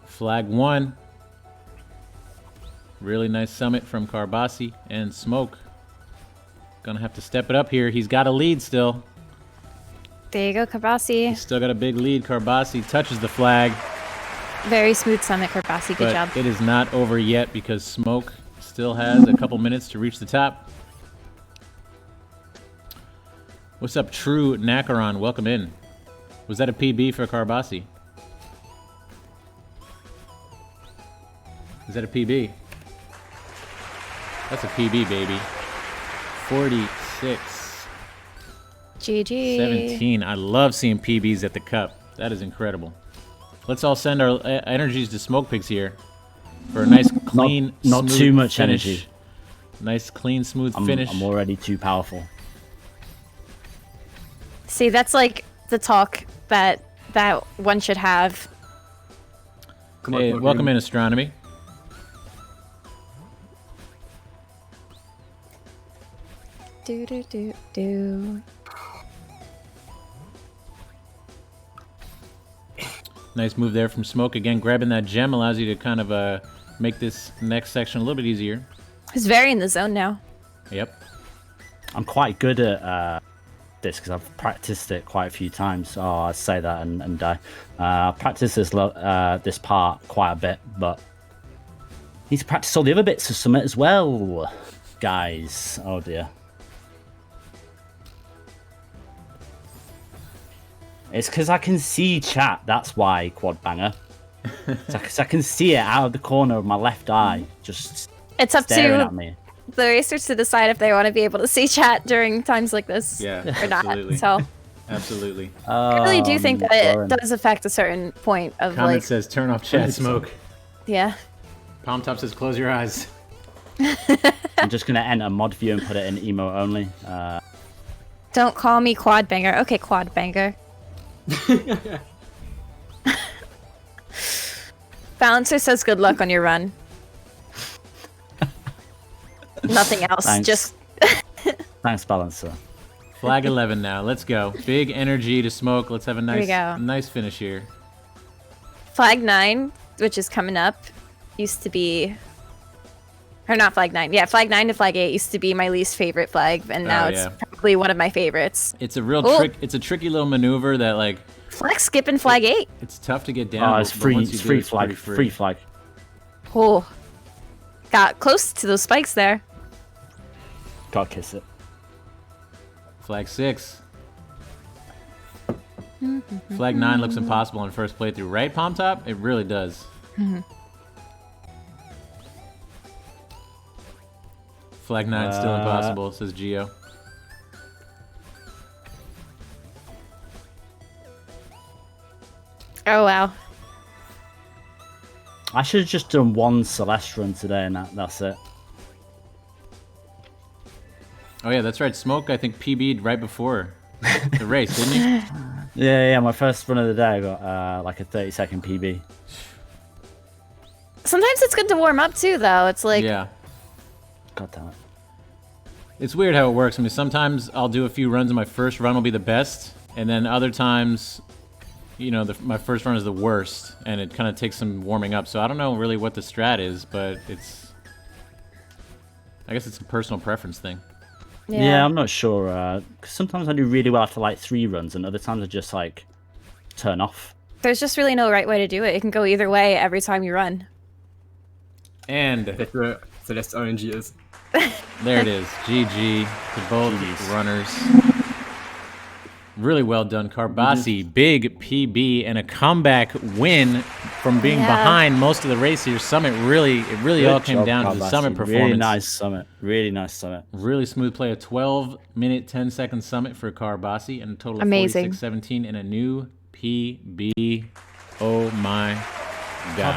Flag 1. Really nice summit from Carbasi and Smoke. Gonna have to step it up here. He's got a lead still. There you go, Carbasi. He's still got a big lead. Carbasi touches the flag, Very smooth summit, Carbasi. Good but job. it is not over yet because Smoke still has a couple minutes to reach the top. What's up, True Nakaron? Welcome in. Was that a PB for Carbasi? Is that a PB? That's a PB, baby. 46. GG. 17. I love seeing PBs at the cup. That is incredible. Let's all send our energies to Smokepigs here for a nice, clean, not smooth too much finish. energy. Nice, clean, smooth I'm finish. already too powerful. See, that's like the talk that one should have. Come Hey, on, welcome in, Astronomy. Do do do do. Nice move there from Smoke. Again, grabbing that gem allows you to kind of make this next section a little bit easier. He's very in the zone now. Yep. I'm quite good at this because I've practiced it quite a few times. Oh, I say that and die. I've practiced this part quite a bit, but need to practice all the other bits of Summit as well, guys. Oh dear. It's because I can see chat. That's why, Quad Banger. So I can see it out of the corner of my left eye, just It's up staring to at me. the racers to decide if they want to be able to see chat during times like this Yeah, or not. absolutely. So Absolutely. I really do think that it boring. does affect a certain point of Comment like, says turn off chat, Smoke. yeah. Palm Top says close your eyes. I'm just gonna enter mod view and put it in emo only. Don't call me Quad Banger. Okay, Quad Banger. Balancer says good luck on your run. Nothing else. Thanks. Just Thanks, Balancer. Flag 11 now. Let's go. Big energy to Smoke. Let's have a we nice, go. nice finish here. Flag 9, which is coming up, used to be. Or not Flag 9. Yeah, Flag 9 to Flag 8 used to be my least favorite flag, and now it's yeah. probably one of my favorites. It's a real Oh. trick. It's a tricky little maneuver that like Flag skipping Flag 8. it's tough to get down. Oh, it's but free. once you It's do, free it's flag. pretty Free flag. Oh. Got close to those spikes there. Gotta kiss it. Flag 6. Flag 9 looks impossible on first playthrough, right, Palm Top? It really does. Flag 9 still impossible, says Geo. Oh wow. I should have just done one Celeste run today, and that's it. Oh yeah, that's right. Smoke, I think PB'd right before the race, didn't you? Yeah, my first run of the day, I got like a 30-second PB. Sometimes it's good to warm up too, though. It's like Yeah. God damn it. It's weird how it works. I mean, sometimes I'll do a few runs and my first run will be the best, and then other times, you know, my first run is the worst, and it kind of takes some warming up. So I don't know really what the strat is, but I guess it's a personal preference thing. Yeah, I'm not sure. 'Cause sometimes I do really well after like 3 runs, and other times I just like turn off. there's just really no right way to do it. It can go either way every time you run. And That's where Celeste RNG is. there it is. GG to both runners. Really well done, Carbasi. Big PB and a comeback win from being behind most of the race here. Summit really all came down to the Summit performance. Really nice Summit. Really nice Summit. Really smooth play. A 12-minute, 10-second Summit for Carbasi and a total of Amazing. 46.17 and a new PB. Oh my God.